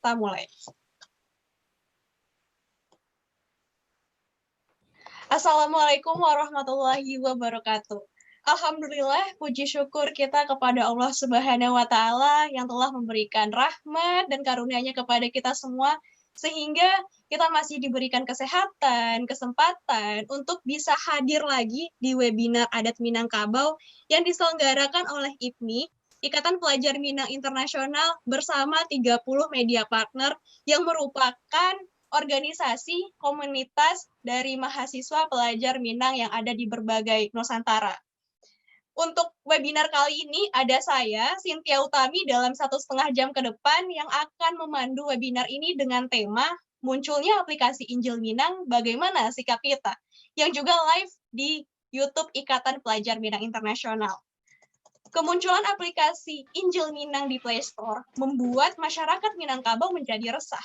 kita mulai. Assalamualaikum warahmatullahi wabarakatuh. Alhamdulillah, puji syukur kita kepada Allah Subhanahu wa Ta'ala yang telah memberikan rahmat dan karunia-Nya kepada kita semua, sehingga kita masih diberikan kesehatan, kesempatan untuk bisa hadir lagi di webinar Adat Minangkabau yang diselenggarakan oleh IPMI, Ikatan Pelajar Minang Internasional, bersama 30 media partner yang merupakan organisasi komunitas dari mahasiswa pelajar Minang yang ada di berbagai Nusantara. Untuk webinar kali ini ada saya, Cynthia Utami, dalam 1,5 jam ke depan yang akan memandu webinar ini dengan tema munculnya aplikasi Injil Minang, bagaimana sikap kita, yang juga live di YouTube Ikatan Pelajar Minang Internasional. Kemunculan aplikasi Injil Minang di Play Store membuat masyarakat Minangkabau menjadi resah,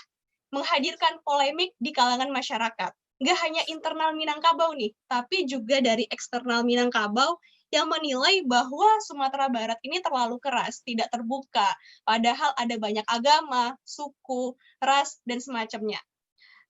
menghadirkan polemik di kalangan masyarakat. Nggak hanya internal Minangkabau nih, tapi juga dari eksternal Minangkabau yang menilai bahwa Sumatera Barat ini terlalu keras, tidak terbuka, padahal ada banyak agama, suku, ras, dan semacamnya.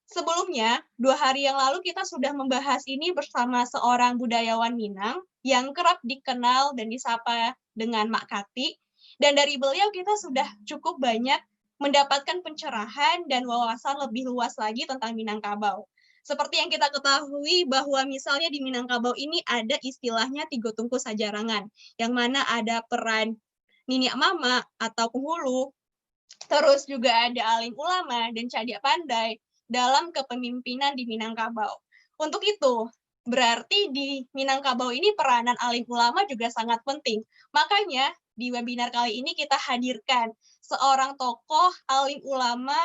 Sebelumnya, 2 hari yang lalu kita sudah membahas ini bersama seorang budayawan Minang yang kerap dikenal dan disapa dengan Mak Kati, dan dari beliau kita sudah cukup banyak mendapatkan pencerahan dan wawasan lebih luas lagi tentang Minangkabau. Seperti yang kita ketahui bahwa misalnya di Minangkabau ini ada istilahnya Tigo Tungku Sajarangan, yang mana ada peran Niniak Mama atau penghulu, terus juga ada alim ulama dan cadia pandai dalam kepemimpinan di Minangkabau. Untuk itu, berarti di Minangkabau ini peranan alim ulama juga sangat penting. Makanya di webinar kali ini kita hadirkan seorang tokoh alim ulama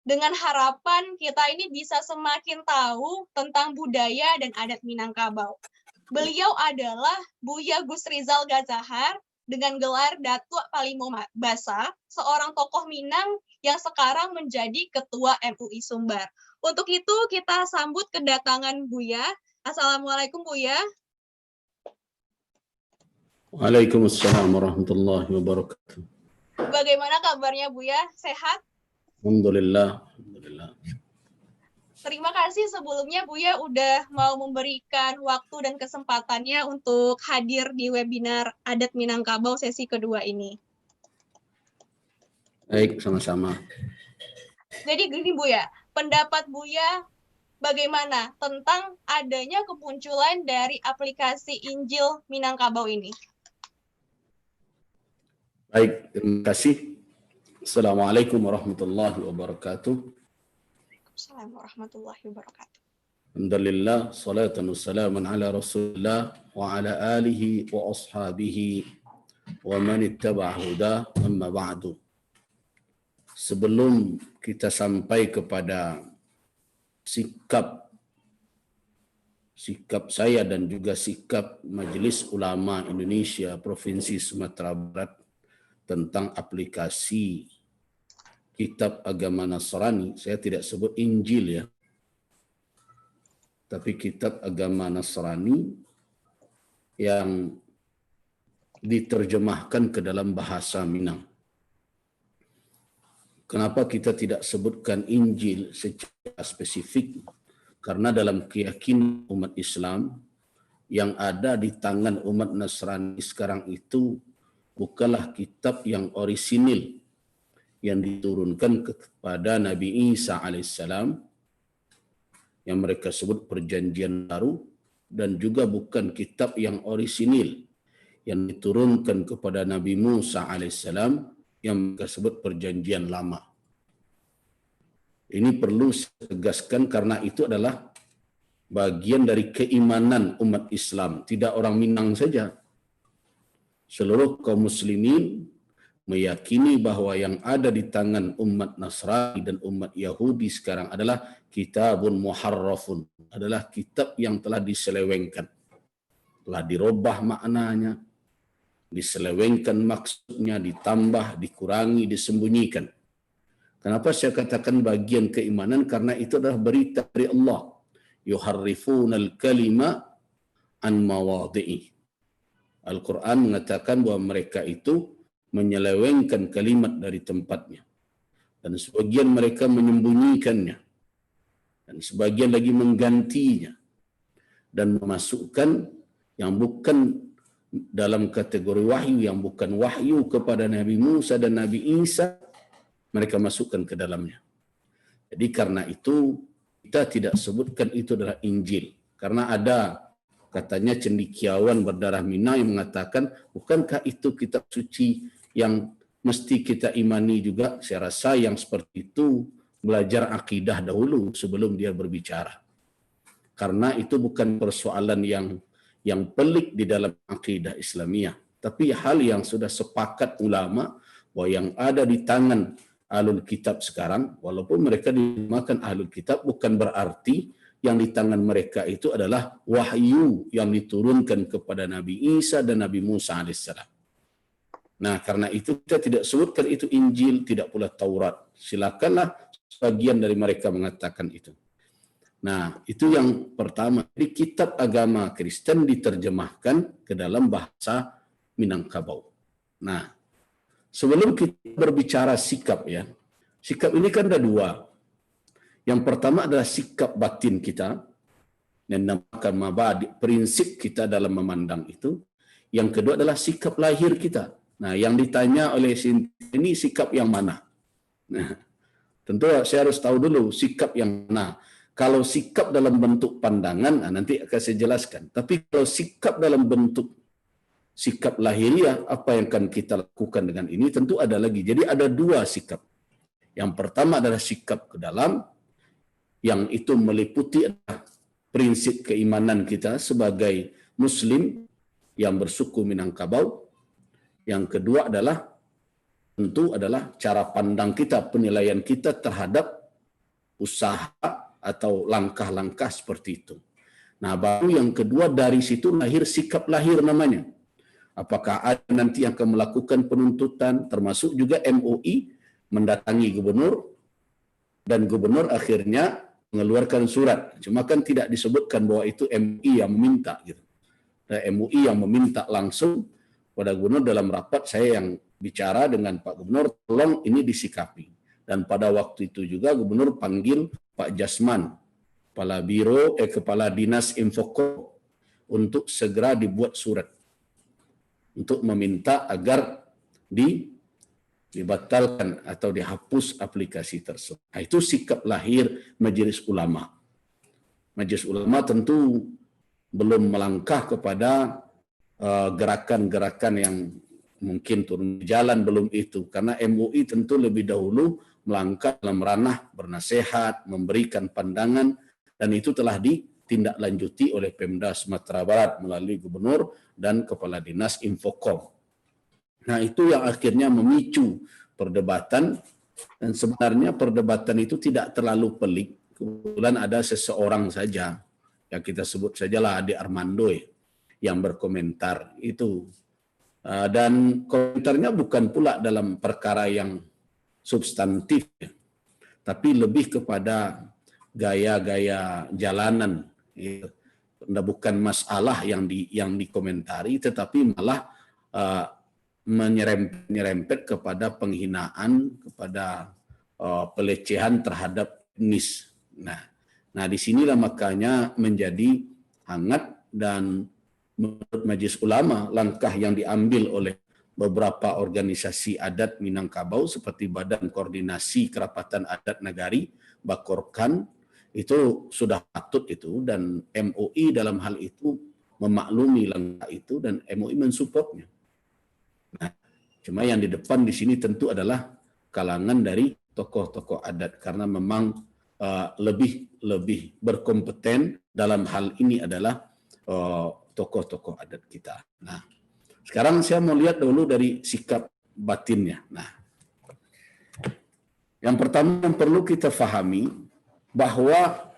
dengan harapan kita ini bisa semakin tahu tentang budaya dan adat Minangkabau. Beliau adalah Buya Gus Rizal Gazahar dengan gelar Datuk Palimo Basa, seorang tokoh Minang yang sekarang menjadi Ketua MUI Sumbar. Untuk itu kita sambut kedatangan Buya. Assalamualaikum Buya. Waalaikumsalam warahmatullahi wabarakatuh. Bagaimana kabarnya Buya? Sehat? Alhamdulillah. Terima kasih sebelumnya Buya udah mau memberikan waktu dan kesempatannya untuk hadir di webinar Adat Minangkabau sesi kedua ini. Baik, sama-sama. Jadi gini Buya, pendapat Buya bagaimana tentang adanya kemunculan dari aplikasi Injil Minangkabau ini? Baik, terima kasih. Assalamualaikum warahmatullahi wabarakatuh. Waalaikumsalam warahmatullahi wabarakatuh. Alhamdulillah, salatan wassalamun ala rasulillah wa ala alihi wa ashabihi wa man ittaba'a huda, amma ba'du. Sebelum kita sampai kepada sikap saya dan juga sikap Majelis Ulama Indonesia Provinsi Sumatera Barat tentang aplikasi kitab agama Nasrani, saya tidak sebut Injil ya, tapi kitab agama Nasrani yang diterjemahkan ke dalam bahasa Minang. Kenapa kita tidak sebutkan Injil secara spesifik? Karena dalam keyakinan umat Islam yang ada di tangan umat Nasrani sekarang itu bukanlah kitab yang orisinil yang diturunkan kepada Nabi Isa alaihissalam yang mereka sebut perjanjian baru, dan juga bukan kitab yang orisinil yang diturunkan kepada Nabi Musa alaihissalam yang mereka sebut perjanjian lama. Ini perlu saya tegaskan karena itu adalah bagian dari keimanan umat Islam, tidak orang Minang saja. Seluruh kaum muslimin meyakini bahwa yang ada di tangan umat Nasrani dan umat Yahudi sekarang adalah kitabun muharrafun, adalah kitab yang telah diselewengkan, telah dirubah maknanya, diselewengkan maksudnya, ditambah, dikurangi, disembunyikan. Kenapa saya katakan bagian keimanan? Karena itu adalah berita dari Allah. Yuharrifunal kalima an mawadhi'i. Al-Quran mengatakan bahwa mereka itu menyelewengkan kalimat dari tempatnya. dan sebagian mereka menyembunyikannya, dan sebagian lagi menggantinya dan memasukkan yang bukan dalam kategori wahyu, yang bukan wahyu kepada Nabi Musa dan Nabi Isa, mereka masukkan ke dalamnya. Jadi karena itu kita tidak sebutkan itu adalah Injil, karena ada katanya cendekiawan berdarah Mina yang mengatakan, bukankah itu kitab suci yang mesti kita imani juga? Saya rasa yang seperti itu belajar akidah dahulu sebelum dia berbicara. Karena itu bukan persoalan yang pelik di dalam akidah Islamiyah, tapi hal yang sudah sepakat ulama bahwa yang ada di tangan Ahlul Kitab sekarang, walaupun mereka dinamakan Ahlul Kitab, bukan berarti yang di tangan mereka itu adalah wahyu yang diturunkan kepada Nabi Isa dan Nabi Musa alaihissalam. Nah, karena itu kita tidak sebutkan itu Injil, tidak pula Taurat. Silakanlah sebagian dari mereka mengatakan itu. Nah, itu yang pertama. Jadi kitab agama Kristen diterjemahkan ke dalam bahasa Minangkabau. Nah, sebelum kita berbicara sikap ya, sikap ini kan ada dua. Yang pertama adalah sikap batin kita, yang dinamakan mabadi, prinsip kita dalam memandang itu. Yang kedua adalah sikap lahir kita. Nah, yang ditanya oleh Sinti ini sikap yang mana? Nah, tentu saya harus tahu dulu sikap yang mana. Kalau sikap dalam bentuk pandangan, nanti akan saya jelaskan. Tapi kalau sikap dalam bentuk sikap lahiriah, apa yang akan kita lakukan dengan ini, tentu ada lagi. Jadi ada dua sikap. Yang pertama adalah sikap ke dalam, yang itu meliputi prinsip keimanan kita sebagai Muslim yang bersuku Minangkabau. Yang kedua adalah, tentu adalah cara pandang kita, penilaian kita terhadap usaha atau langkah-langkah seperti itu. Nah, baru yang kedua dari situ lahir sikap lahir namanya. Apakah ada nanti yang akan melakukan penuntutan, termasuk juga MUI mendatangi gubernur, dan gubernur akhirnya mengeluarkan surat. Cuma kan tidak disebutkan bahwa itu MUI yang meminta gitu. Dan MUI yang meminta langsung pada gubernur dalam rapat, saya yang bicara dengan Pak Gubernur, tolong ini disikapi. Dan pada waktu itu juga gubernur panggil Pak Jasman, Kepala Dinas Infocom, untuk segera dibuat surat untuk meminta agar dibatalkan atau dihapus aplikasi tersebut. Nah, itu sikap lahir Majelis Ulama. Majelis Ulama tentu belum melangkah kepada gerakan-gerakan yang mungkin turun jalan, belum itu. Karena MUI tentu lebih dahulu melangkah dalam ranah bernasihat, memberikan pandangan, dan itu telah ditindaklanjuti oleh Pemda Sumatera Barat melalui Gubernur dan Kepala Dinas Infocom. Nah, itu yang akhirnya memicu perdebatan, dan sebenarnya perdebatan itu tidak terlalu pelik. Kebetulan ada seseorang saja, yang kita sebut sajalah Ade Armando yang berkomentar itu. Dan komentarnya bukan pula dalam perkara yang substantif, tapi lebih kepada gaya-gaya jalanan. Bukan masalah yang dikomentari, tetapi malah menyerempet kepada penghinaan, kepada pelecehan terhadap etnis. Nah, disinilah makanya menjadi hangat, dan menurut Majelis Ulama, langkah yang diambil oleh beberapa organisasi adat Minangkabau seperti Badan Koordinasi Kerapatan Adat Nagari, Bakorkan, itu sudah patut itu, dan MUI dalam hal itu memaklumi langkah itu, dan MUI mensupportnya. Nah, cuma yang di depan di sini tentu adalah kalangan dari tokoh-tokoh adat, karena memang lebih berkompeten dalam hal ini adalah tokoh-tokoh adat kita. Nah, sekarang saya mau lihat dulu dari sikap batinnya. Nah, yang pertama yang perlu kita fahami bahwa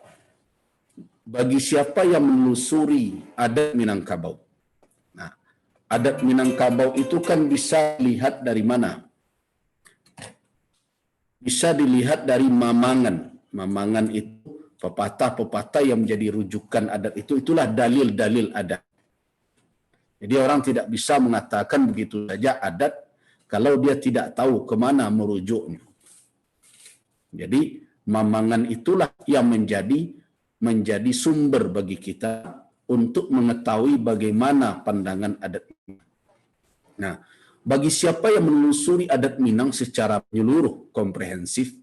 bagi siapa yang menelusuri adat Minangkabau. Nah, adat Minangkabau itu kan bisa dilihat dari mana? Bisa dilihat dari mamangan. Mamangan itu pepatah-pepatah yang menjadi rujukan adat itu, itulah dalil-dalil adat. Jadi orang tidak bisa mengatakan begitu saja adat kalau dia tidak tahu kemana merujuknya. Jadi mamangan itulah yang menjadi sumber bagi kita untuk mengetahui bagaimana pandangan adat Minang. Nah, bagi siapa yang menelusuri adat Minang secara menyeluruh, komprehensif,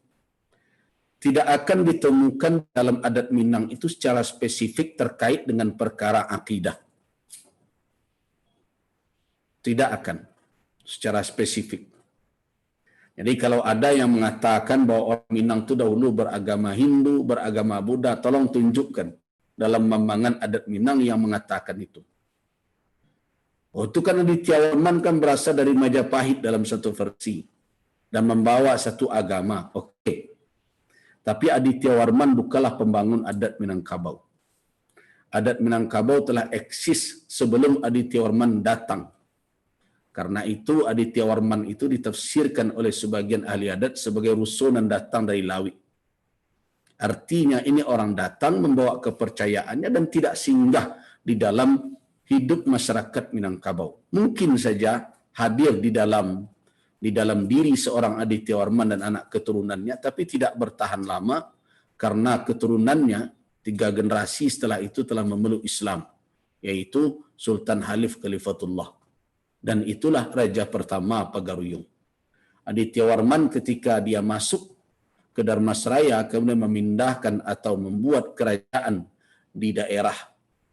tidak akan ditemukan dalam adat Minang itu secara spesifik terkait dengan perkara akidah. Tidak akan secara spesifik. Jadi kalau ada yang mengatakan bahwa orang Minang itu dahulu beragama Hindu, beragama Buddha, tolong tunjukkan dalam mamangan adat Minang yang mengatakan itu. Oh, itu kan Aditya Warman kan berasal dari Majapahit dalam satu versi dan membawa satu agama. Oke. Tapi Aditya Warman bukanlah pembangun adat Minangkabau. Adat Minangkabau telah eksis sebelum Aditya Warman datang. Karena itu Aditya Warman itu ditafsirkan oleh sebagian ahli adat sebagai rusunan datang dari Lawi. Artinya ini orang datang membawa kepercayaannya dan tidak singgah di dalam hidup masyarakat Minangkabau. Mungkin saja hadir di dalam diri seorang Aditya Warman dan anak keturunannya, tapi tidak bertahan lama karena keturunannya 3 generasi setelah itu telah memeluk Islam, yaitu Sultan Halif Khalifatullah. Dan itulah raja pertama Pagaruyung. Aditya Warman ketika dia masuk ke Dharmasraya kemudian memindahkan atau membuat kerajaan di daerah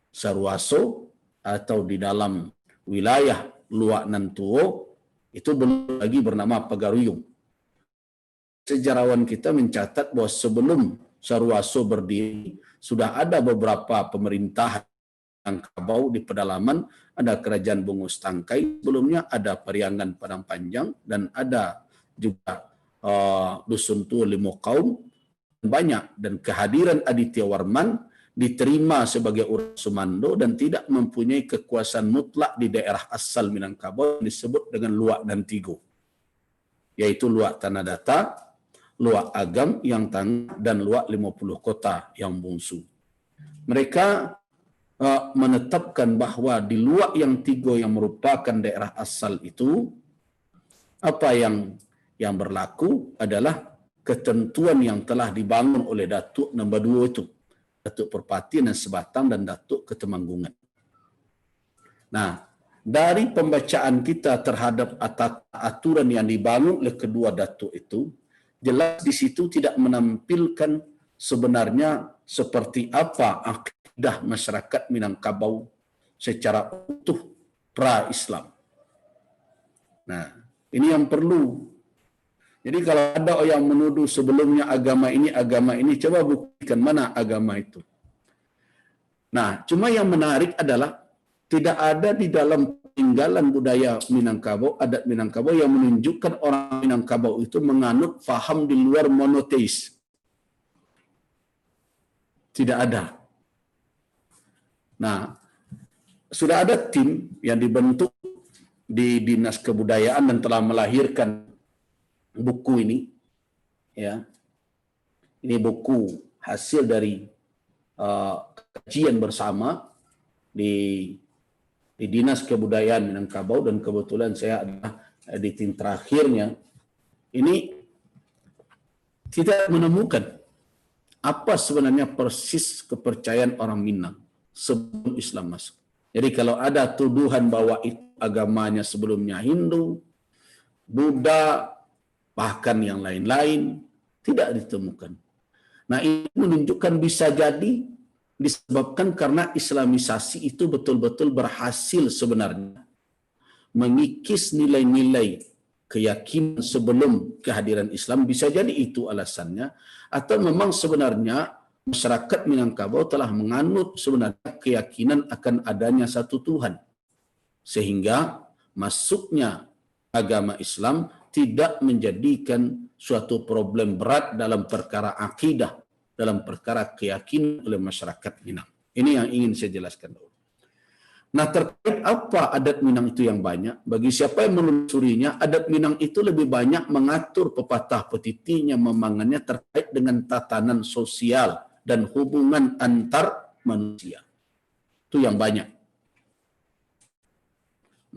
Sarwaso atau di dalam wilayah Luak Nantuo, itu belum lagi bernama Pagaruyung. Sejarawan kita mencatat bahwa sebelum Sarwaso berdiri sudah ada beberapa pemerintahan Minangkabau di pedalaman. Ada kerajaan Bungus Tangkai, sebelumnya ada Periangan Padang Panjang, dan ada juga Dusun Tua Limo Kaum, banyak. Dan kehadiran Aditya Warman diterima sebagai orang Sumando dan tidak mempunyai kekuasaan mutlak di daerah asal Minangkabau yang disebut dengan Luak dan Tigo, yaitu Luak Tanah Data, Luak Agam yang tangga, dan Luak 50 Kota yang bungsu. Mereka menetapkan bahwa di Luak yang Tigo yang merupakan daerah asal itu, apa yang berlaku adalah ketentuan yang telah dibangun oleh Datuk nombor 2 itu, Datuk Perpati dan Sebatang dan Datuk Ketemanggungan. Nah, dari pembacaan kita terhadap aturan yang dibangun oleh kedua datuk itu, jelas di situ tidak menampilkan sebenarnya seperti apa akidah masyarakat Minangkabau secara utuh pra-Islam. Nah, ini yang perlu. Jadi kalau ada yang menuduh sebelumnya agama ini, coba buktikan mana agama itu. Nah, cuma yang menarik adalah tidak ada di dalam peninggalan budaya Minangkabau, adat Minangkabau yang menunjukkan orang Minangkabau itu menganut faham di luar monoteis. Tidak ada. Nah, sudah ada tim yang dibentuk di Dinas Kebudayaan dan telah melahirkan buku ini. Ya, ini buku hasil dari kajian bersama di Dinas Kebudayaan Minangkabau, dan kebetulan saya adalah editing terakhirnya. Ini tidak menemukan apa sebenarnya persis kepercayaan orang Minang sebelum Islam masuk. Jadi kalau ada tuduhan bahwa itu agamanya sebelumnya Hindu, Buddha, bahkan yang lain-lain, tidak ditemukan. Nah, ini menunjukkan bisa jadi disebabkan karena Islamisasi itu betul-betul berhasil sebenarnya mengikis nilai-nilai keyakinan sebelum kehadiran Islam. Bisa jadi itu alasannya, atau memang sebenarnya masyarakat Minangkabau telah menganut sebenarnya keyakinan akan adanya satu Tuhan, sehingga masuknya agama Islam tidak menjadikan suatu problem berat dalam perkara akidah, dalam perkara keyakinan oleh masyarakat Minang. Ini yang ingin saya jelaskan dulu. Nah, terkait apa adat Minang itu yang banyak, bagi siapa yang menelusurinya, adat Minang itu lebih banyak mengatur pepatah petitinya, memangannya terkait dengan tatanan sosial dan hubungan antar manusia. Itu yang banyak.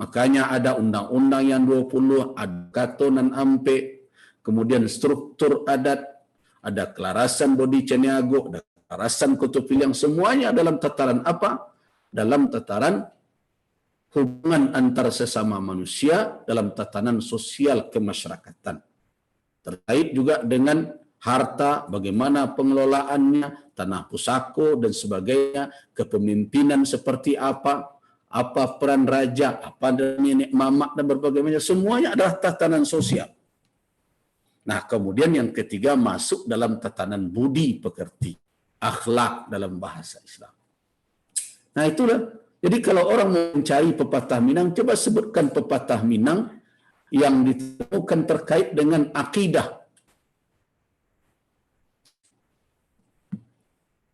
Makanya ada undang-undang yang 20, ada Katonan Ampe, kemudian struktur adat, ada kelarasan Bodi Caniago, ada kelarasan Kutub Piliang, semuanya dalam tataran apa? Dalam tataran hubungan antar sesama manusia, dalam tatanan sosial kemasyarakatan. Terkait juga dengan harta, bagaimana pengelolaannya, tanah pusako dan sebagainya, kepemimpinan seperti apa peran raja, apa nenek mamak dan berbagai macam, semuanya adalah tatanan sosial. Nah, kemudian yang ketiga masuk dalam tatanan budi pekerti, akhlak dalam bahasa Islam. Nah, itulah. Jadi kalau orang mencari pepatah Minang, coba sebutkan pepatah Minang yang ditemukan terkait dengan akidah,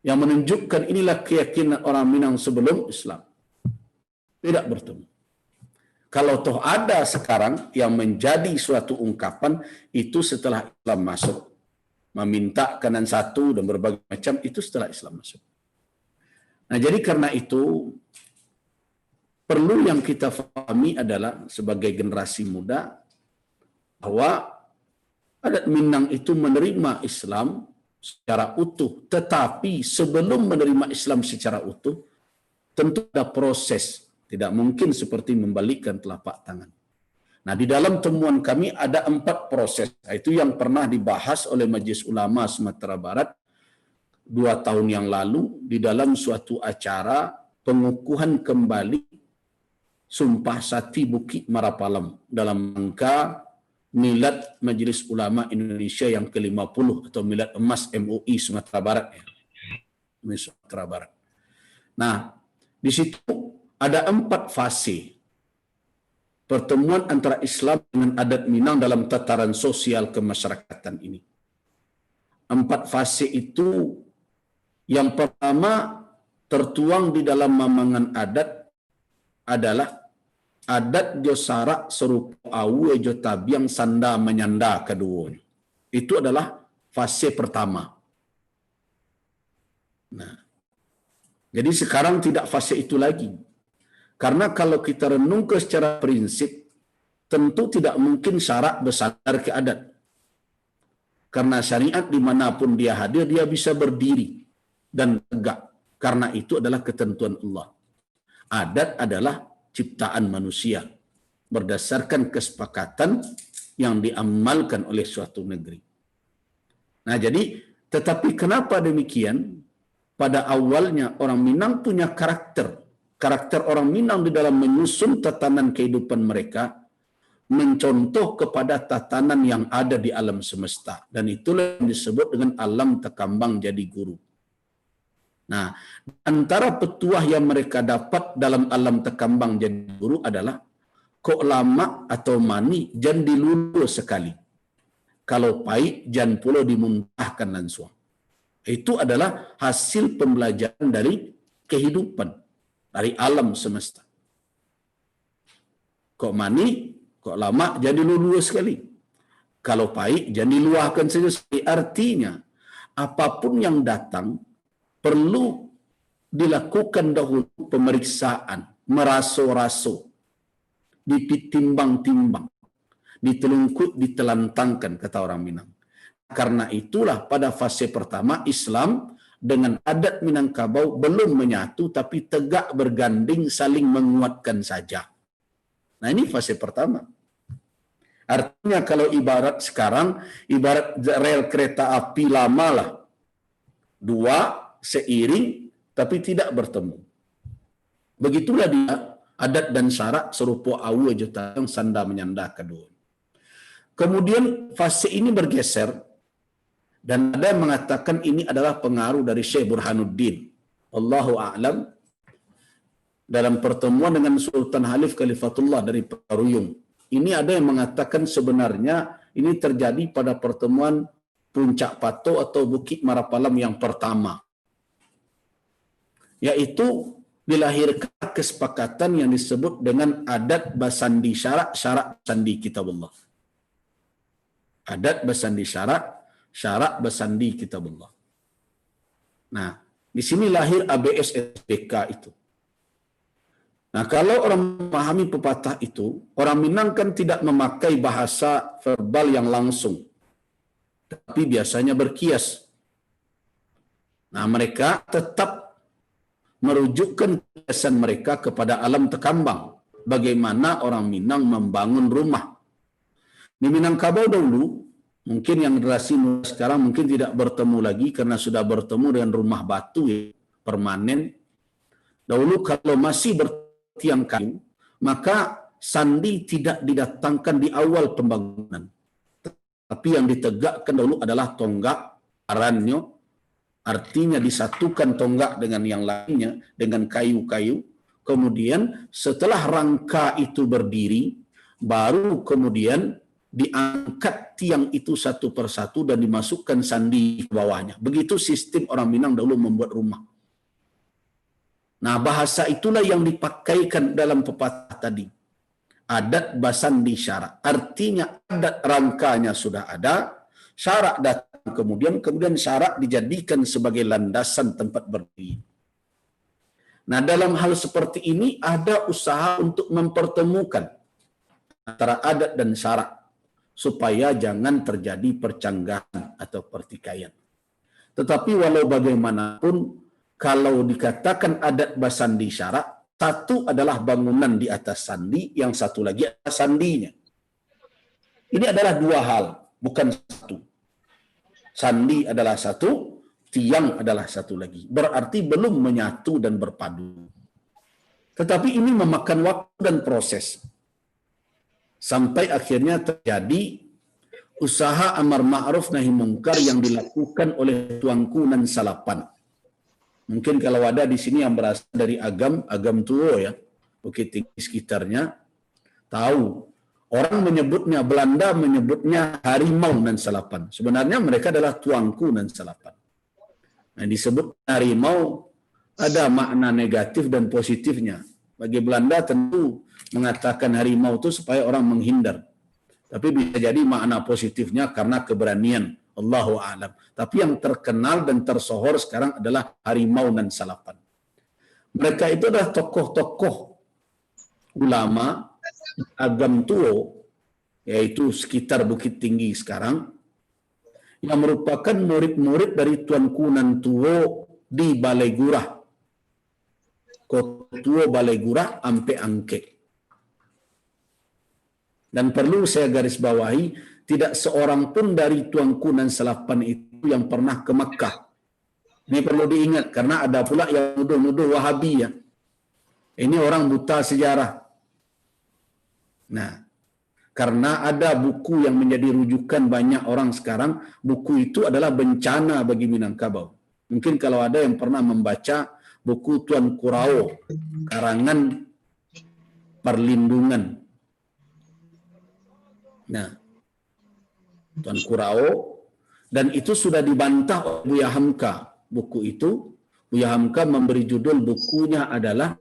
yang menunjukkan inilah keyakinan orang Minang sebelum Islam. Tidak bertemu. Kalau toh ada sekarang yang menjadi suatu ungkapan, itu setelah Islam masuk. Meminta kanan satu dan berbagai macam, itu setelah Islam masuk. Nah, jadi karena itu, perlu yang kita fahami adalah sebagai generasi muda, bahwa adat Minang itu menerima Islam secara utuh. Tetapi sebelum menerima Islam secara utuh, tentu ada proses. Tidak mungkin seperti membalikkan telapak tangan. Nah, di dalam temuan kami ada 4 proses. Itu yang pernah dibahas oleh Majelis Ulama Sumatera Barat 2 tahun yang lalu di dalam suatu acara pengukuhan kembali Sumpah Sati Bukit Marapalam dalam rangka Milad Majelis Ulama Indonesia yang ke-50 atau Milad Emas MUI Sumatera Barat. Sumatera Barat. Nah, di situ ada 4 fase pertemuan antara Islam dengan adat Minang dalam tataran sosial kemasyarakatan ini. 4 fase itu, yang pertama tertuang di dalam mamangan adat adalah adat jo sarak serupa awe jo tabiang sanda menyanda keduanya. Itu adalah fase pertama. Nah, jadi sekarang tidak fase itu lagi. Karena kalau kita renung ke secara prinsip, tentu tidak mungkin syarak bersandar ke adat. Karena syariat dimanapun dia hadir, dia bisa berdiri dan tegak. Karena itu adalah ketentuan Allah. Adat adalah ciptaan manusia berdasarkan kesepakatan yang diamalkan oleh suatu negeri. Nah, jadi, tetapi kenapa demikian? Pada awalnya orang Minang punya karakter. Karakter orang Minang di dalam menyusun tatanan kehidupan mereka mencontoh kepada tatanan yang ada di alam semesta. Dan itulah yang disebut dengan alam tekambang jadi guru. Nah, antara petuah yang mereka dapat dalam alam tekambang jadi guru adalah kok lama atau mani jan dilulu sekali. Kalau pahit jan pulau dimuntahkan langsung. Itu adalah hasil pembelajaran dari kehidupan, dari alam semesta. Kok mani, kok lama jan dilulu sekali. Kalau pahit jan diluahkan saja. Artinya, apapun yang datang perlu dilakukan dahulu pemeriksaan, meraso-raso, ditimbang-timbang, ditelungkup, ditelantangkan, kata orang Minang. Karena itulah pada fase pertama Islam dengan adat Minangkabau belum menyatu, tapi tegak berganding saling menguatkan saja. Nah, ini fase pertama. Artinya kalau ibarat sekarang, ibarat rel kereta api lama lah. 2 seiring tapi tidak bertemu. Begitulah dia adat dan syarak serupa awu juta yang sanda menyanda kedua. Kemudian fase ini bergeser dan ada yang mengatakan ini adalah pengaruh dari Syekh Burhanuddin. Allahu a'lam. Dalam pertemuan dengan Sultan Halif Khalifatullah dari Paruyung. Ini ada yang mengatakan sebenarnya ini terjadi pada pertemuan Puncak Pato atau Bukit Marapalam yang pertama. Yaitu dilahirkan kesepakatan yang disebut dengan adat basandi syarak, syarak basandi kitabullah. Adat basandi syarak, syarak basandi kitabullah. Nah, di sini lahir ABS SBK itu. Nah, kalau orang memahami pepatah itu, orang Minang kan tidak memakai bahasa verbal yang langsung. tapi biasanya berkias. Nah, mereka tetap merujukkan kiasan mereka kepada alam Tekambang. Bagaimana orang Minang membangun rumah. Di Minangkabau dahulu, mungkin yang generasi muda sekarang mungkin tidak bertemu lagi karena sudah bertemu dengan rumah batu ya, permanen. Dahulu kalau masih bertiang kayu, maka sandi tidak didatangkan di awal pembangunan. Tapi yang ditegakkan dahulu adalah tonggak, aranyo, artinya disatukan tonggak dengan yang lainnya, dengan kayu-kayu. Kemudian setelah rangka itu berdiri, baru kemudian diangkat tiang itu satu persatu dan dimasukkan sandi ke bawahnya. Begitu sistem orang Minang dahulu membuat rumah. Nah, bahasa itulah yang dipakaikan dalam pepatah tadi. Adat basandi syarak. Artinya adat rangkanya sudah ada, syarak datang kemudian syarak dijadikan sebagai landasan tempat berdiri. Nah, dalam hal seperti ini ada usaha untuk mempertemukan antara adat dan syarak supaya jangan terjadi percanggahan atau pertikaian. Tetapi walau bagaimanapun, kalau dikatakan adat basandi syarak, satu adalah bangunan di atas sandi, yang satu lagi atas sandinya. Ini adalah dua hal, bukan satu. Sandi adalah satu, tiang adalah satu lagi. Berarti belum menyatu dan berpadu. Tetapi ini memakan waktu dan proses. Sampai akhirnya terjadi usaha amar ma'ruf nahi mungkar yang dilakukan oleh Tuanku Nan Salapan. Mungkin kalau ada di sini yang berasal dari Agam Tuo ya, Bukit Tinggi sekitarnya, tahu. Orang menyebutnya, Belanda menyebutnya harimau Nan Salapan. Sebenarnya mereka adalah Tuanku Nan Salapan. Nah, disebut harimau ada makna negatif dan positifnya. Bagi Belanda tentu mengatakan harimau itu supaya orang menghindar. Tapi bisa jadi makna positifnya karena keberanian. Allahu a'lam. Tapi yang terkenal dan tersohor sekarang adalah harimau Nan Salapan. Mereka itu adalah tokoh-tokoh ulama Agam Tuo, yaitu sekitar Bukit Tinggi sekarang, yang merupakan murid-murid dari Tuanku Nan Tuo di Balai Gurah. Kota Tuo Balai Gurah Ampe Angke. Dan perlu saya garis bawahi, tidak seorang pun dari Tuanku Nan Salapan itu yang pernah ke Makkah. Ini perlu diingat, karena ada pula yang nuduh-nuduh Wahabi ya. Ini orang buta sejarah. Nah, karena ada buku yang menjadi rujukan banyak orang sekarang, buku itu adalah bencana bagi Minangkabau. Mungkin kalau ada yang pernah membaca buku Tuan Kurao, karangan perlindungan. Nah, Tuan Kurao, dan itu sudah dibantah oleh Buya Hamka. Buku itu, Buya Hamka memberi judul bukunya adalah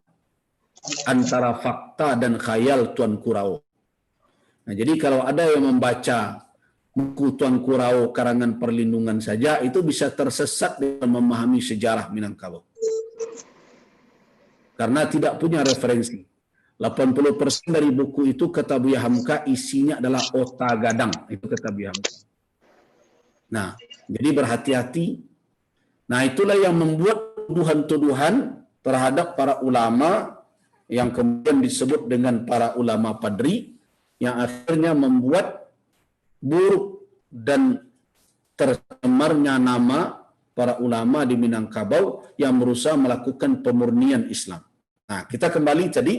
Antara Fakta dan Khayal Tuan Kurao. Nah, jadi kalau ada yang membaca buku Tuan Kurao karangan perlindungan saja, itu bisa tersesat dalam memahami sejarah Minangkabau. Karena tidak punya referensi. 80% dari buku itu kata Buya Hamka isinya adalah otak gadang. Itu kata Buya Hamka. Nah, jadi berhati-hati. Nah, itulah yang membuat tuduhan-tuduhan terhadap para ulama yang kemudian disebut dengan para ulama padri, yang akhirnya membuat buruk dan tercemarnya nama para ulama di Minangkabau yang berusaha melakukan pemurnian Islam. Nah, kita kembali tadi,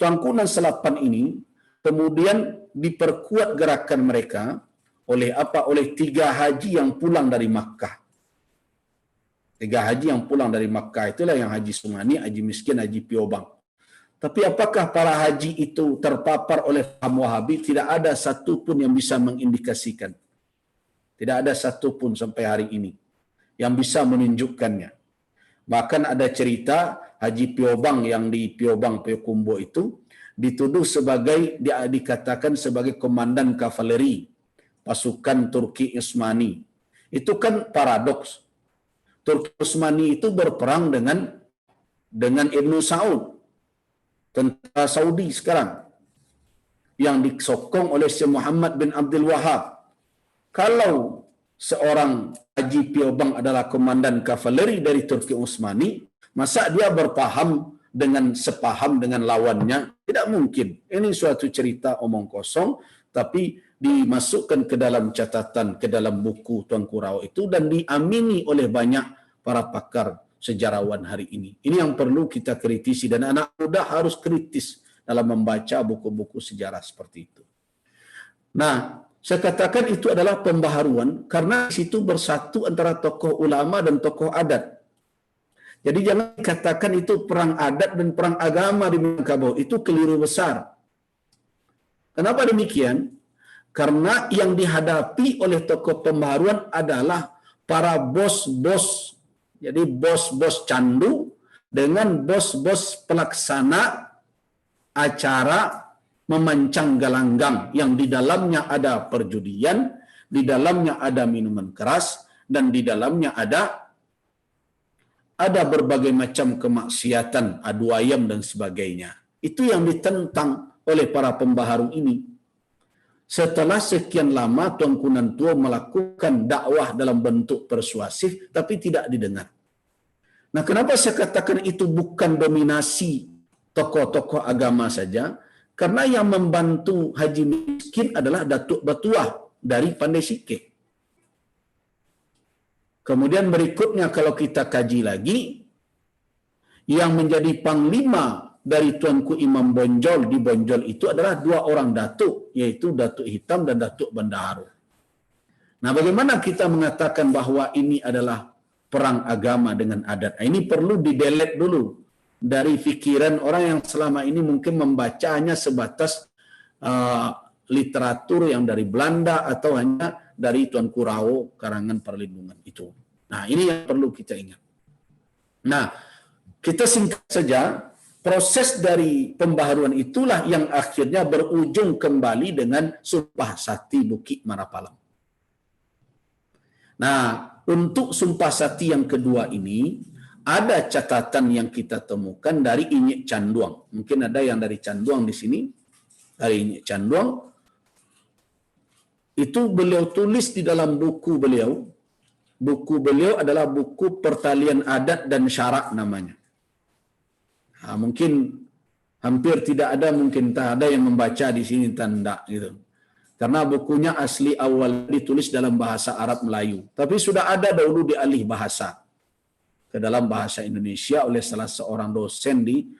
Tuanku Nan Salapan ini kemudian diperkuat gerakan mereka oleh apa? Oleh 3 haji yang pulang dari Makkah. 3 haji yang pulang dari Makkah itulah yang Haji Sumani, Haji Miskin, Haji Piobang. Tapi apakah para haji itu terpapar oleh paham Wahabi? Tidak ada satu pun yang bisa mengindikasikan. Tidak ada satu pun sampai hari ini yang bisa menunjukkannya. Bahkan ada cerita Haji Piobang yang di Piobang Payakumbuh itu dituduh sebagai, dikatakan sebagai komandan kavaleri pasukan Turki Utsmani. Itu kan paradoks. Turki Utsmani itu berperang dengan Ibnu Saud, tentara Saudi sekarang, yang disokong oleh Syekh Muhammad bin Abdul Wahab. Kalau seorang Haji Piobang adalah komandan kavaleri dari Turki Utsmani, masa dia berpaham dengan sepaham dengan lawannya? Tidak mungkin. Ini suatu cerita omong kosong, tapi dimasukkan ke dalam catatan, ke dalam buku Tuanku Rawo itu, dan diamini oleh banyak para pakar sejarawan hari ini. Ini yang perlu kita kritisi, dan anak muda harus kritis dalam membaca buku-buku sejarah seperti itu. Nah, saya katakan itu adalah pembaharuan karena di situ bersatu antara tokoh ulama dan tokoh adat. Jadi jangan dikatakan itu perang adat dan perang agama di Minangkabau. Itu keliru besar. Kenapa demikian? Karena yang dihadapi oleh tokoh pembaharuan adalah para bos-bos. Jadi bos-bos candu dengan bos-bos pelaksana acara memancang galanggang yang di dalamnya ada perjudian, di dalamnya ada minuman keras, dan di dalamnya ada berbagai macam kemaksiatan, adu ayam dan sebagainya. Itu yang ditentang oleh para pembaharu ini. Setelah sekian lama Tuanku Nantua melakukan dakwah dalam bentuk persuasif, tapi tidak didengar. Nah, kenapa saya katakan itu bukan dominasi tokoh-tokoh agama saja? Karena yang membantu Haji Miskin adalah Datuk Batuah dari Pandai Sike. Kemudian berikutnya kalau kita kaji lagi, yang menjadi panglima dari Tuanku Imam Bonjol di Bonjol itu adalah dua orang datuk, yaitu Datuk Hitam dan Datuk Bendahara. Nah, bagaimana kita mengatakan bahwa ini adalah perang agama dengan adat? Ini perlu didelete dulu dari fikiran orang yang selama ini mungkin membaca hanya sebatas literatur yang dari Belanda atau hanya dari Tuanku Rawo karangan perlindungan itu. Nah, ini yang perlu kita ingat. Nah, kita singkat saja, proses dari pembaharuan itulah yang akhirnya berujung kembali dengan Sumpah Sakti Bukit Marapalang. Nah, untuk Sumpah Sakti yang kedua ini, ada catatan yang kita temukan dari Inyek Canduang. Mungkin ada yang dari Canduang di sini. Dari Inyek Canduang. Itu beliau tulis di dalam buku beliau. Buku beliau adalah buku Pertalian Adat dan Syarak namanya. Mungkin hampir tidak ada, mungkin tak ada yang membaca di sini tanda gitu. Karena bukunya asli awal ditulis dalam bahasa Arab Melayu. Tapi sudah ada dahulu dialih bahasa ke dalam bahasa Indonesia oleh salah seorang dosen di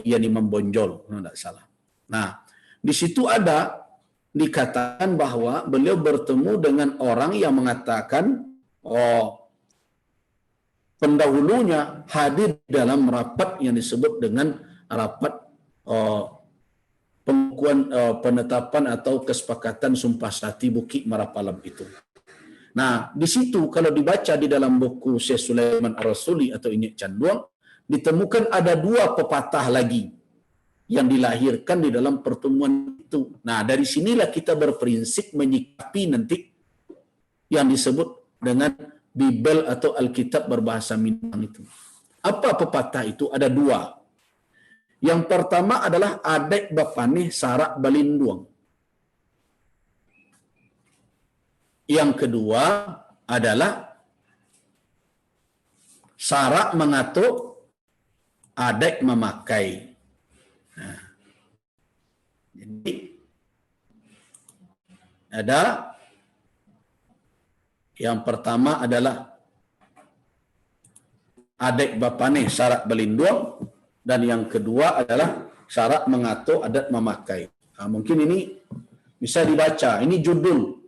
Imam Bonjol, kalau tidak salah. Nah, di situ ada dikatakan bahwa beliau bertemu dengan orang yang mengatakan, pendahulunya hadir dalam rapat yang disebut dengan rapat pengukuhan penetapan atau kesepakatan Sumpah Sakti Bukit Marapalang itu. Nah, di situ kalau dibaca di dalam buku Syekh Sulaiman Ar-Rasuli atau Inyek Canduang, ditemukan ada dua pepatah lagi yang dilahirkan di dalam pertemuan itu. Nah, dari sinilah kita berprinsip menyikapi nanti yang disebut dengan Bibel atau Alkitab berbahasa Minang itu. Apa pepatah itu? Ada dua. Yang pertama adalah adek bapane sarak balinduang. Yang kedua adalah sarak mengatuk, adek memakai. Nah, jadi ada yang pertama adalah adek bapane sarak balinduang, dan yang kedua adalah sarak mengatur adat memakai. Mungkin ini bisa dibaca. Ini judul.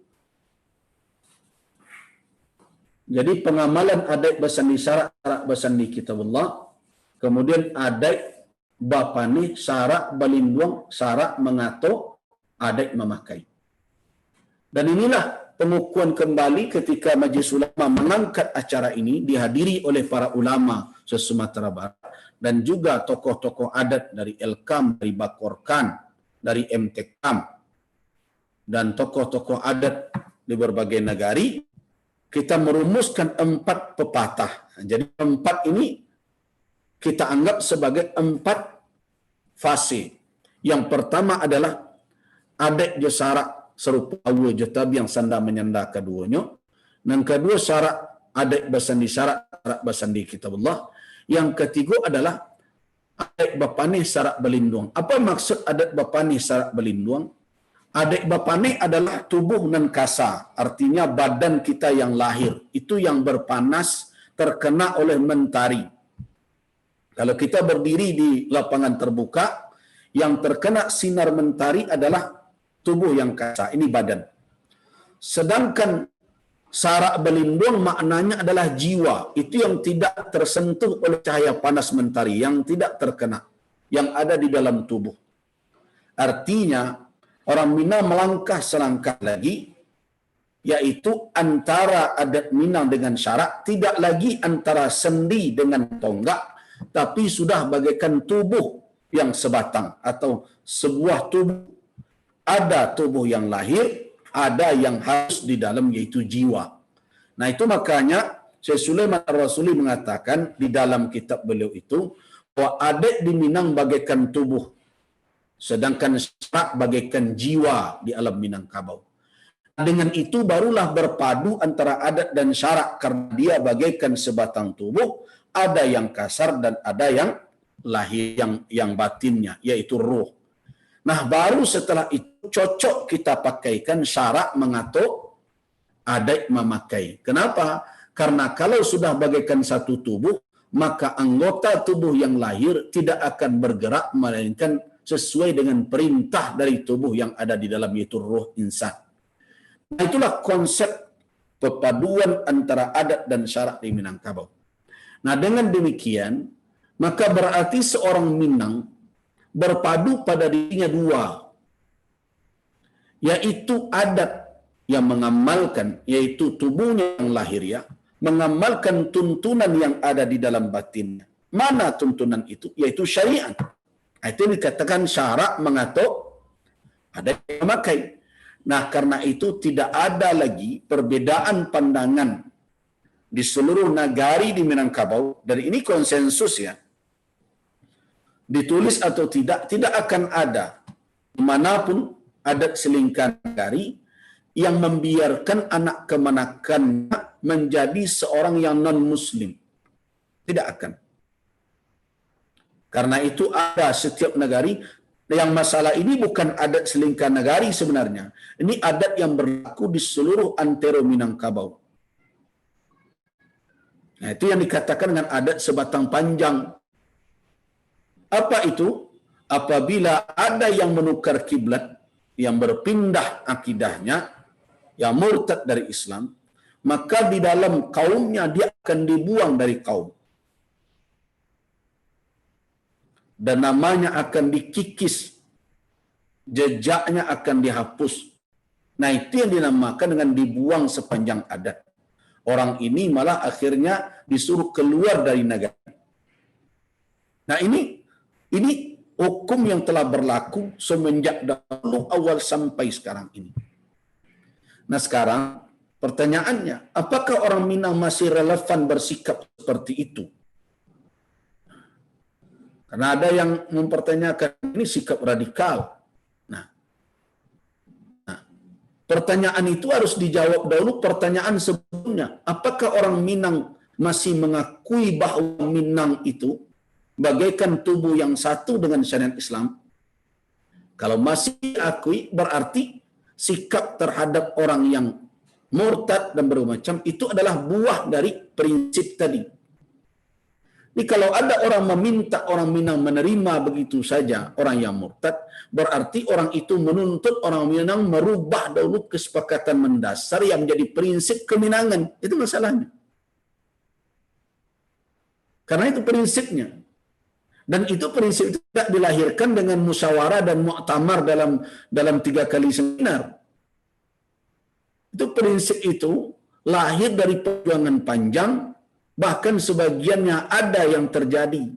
Jadi pengamalan adat basandi sarak basandi kitabullah. Kemudian adat bapane sarak balinduang, sarak mengatur adat memakai. Dan inilah pengukuhan kembali ketika Majlis Ulama mengangkat acara ini, dihadiri oleh para ulama se-Sumatera Barat dan juga tokoh-tokoh adat dari Elkam, dari Bakorkan, dari MTKam, dan tokoh-tokoh adat di berbagai negari. Kita merumuskan 4 pepatah. Jadi 4 ini kita anggap sebagai 4 fase. Yang pertama adalah adek jo sarak serupa awu jo tabi yang sanda menyanda keduanya. Yang kedua syarat adat basandi, syarat basandi kitabullah. Yang ketiga adalah adat bapane syarat berlindung. Apa maksud adat bapane syarat berlindung? Adat bapane adalah tubuh nan kasar, artinya badan kita yang lahir, itu yang berpanas terkena oleh mentari. Kalau kita berdiri di lapangan terbuka, yang terkena sinar mentari adalah tubuh yang kasar, ini badan. Sedangkan syarat berlindung maknanya adalah jiwa, itu yang tidak tersentuh oleh cahaya panas mentari, yang tidak terkena, yang ada di dalam tubuh. Artinya, orang Minang melangkah selangkah lagi, yaitu antara adat Minang dengan syarak, tidak lagi antara sendi dengan tonggak, tapi sudah bagaikan tubuh yang sebatang, atau sebuah tubuh. Ada tubuh yang lahir, ada yang harus di dalam, yaitu jiwa. Nah itu makanya Syekh Sulaiman Ar-Rasuli mengatakan di dalam kitab beliau itu, bahwa adat di Minang bagaikan tubuh, sedangkan syarak bagaikan jiwa di alam Minangkabau. Dengan itu barulah berpadu antara adat dan syarak, karena dia bagaikan sebatang tubuh, ada yang kasar dan ada yang lahir, yang batinnya, yaitu ruh. Nah baru setelah itu cocok kita pakaikan syarak mengatur, adat memakai. Kenapa? Karena kalau sudah bagaikan satu tubuh, maka anggota tubuh yang lahir tidak akan bergerak, melainkan sesuai dengan perintah dari tubuh yang ada di dalam, yaitu ruh insan. Nah, itulah konsep perpaduan antara adat dan syarak di Minangkabau. Nah, dengan demikian, maka berarti seorang Minang berpadu pada dirinya dua, yaitu adat yang mengamalkan, yaitu tubuhnya yang lahiriah, mengamalkan tuntunan yang ada di dalam batinnya. Mana tuntunan itu? Yaitu syariat. Itu dikatakan syarak mengatur, adat yang memakai. Nah, karena itu tidak ada lagi perbedaan pandangan di seluruh nagari di Minangkabau, dan ini konsensus ya, ditulis atau tidak akan ada manapun adat selingkah nagari yang membiarkan anak kemanakannya menjadi seorang yang non-muslim. Tidak akan. Karena itu ada setiap negari. Yang masalah ini bukan adat selingkah nagari sebenarnya. Ini adat yang berlaku di seluruh antero Minangkabau. Nah, itu yang dikatakan dengan adat sebatang panjang. Apa itu? Apabila ada yang menukar kiblat, yang berpindah akidahnya, yang murtad dari Islam, maka di dalam kaumnya dia akan dibuang dari kaum. Dan namanya akan dikikis, jejaknya akan dihapus. Nah itu yang dinamakan dengan dibuang sepanjang adat. Orang ini malah akhirnya disuruh keluar dari negara. Nah ini hukum yang telah berlaku semenjak dahulu awal sampai sekarang ini. Nah sekarang pertanyaannya, apakah orang Minang masih relevan bersikap seperti itu? Karena ada yang mempertanyakan ini sikap radikal. Nah, pertanyaan itu harus dijawab dahulu pertanyaan sebelumnya. Apakah orang Minang masih mengakui bahwa Minang itu bagaikan tubuh yang satu dengan syariat Islam? Kalau masih diakui, berarti sikap terhadap orang yang murtad dan bermacam itu adalah buah dari prinsip tadi. Jadi kalau ada orang meminta orang Minang menerima begitu saja orang yang murtad, berarti orang itu menuntut orang Minang merubah dahulu kesepakatan mendasar yang menjadi prinsip keminangan. Itu masalahnya. Karena itu prinsipnya. Dan itu prinsip itu tidak dilahirkan dengan musyawarah dan muktamar dalam 3 kali seminar. Itu prinsip itu lahir dari perjuangan panjang, bahkan sebagiannya ada yang terjadi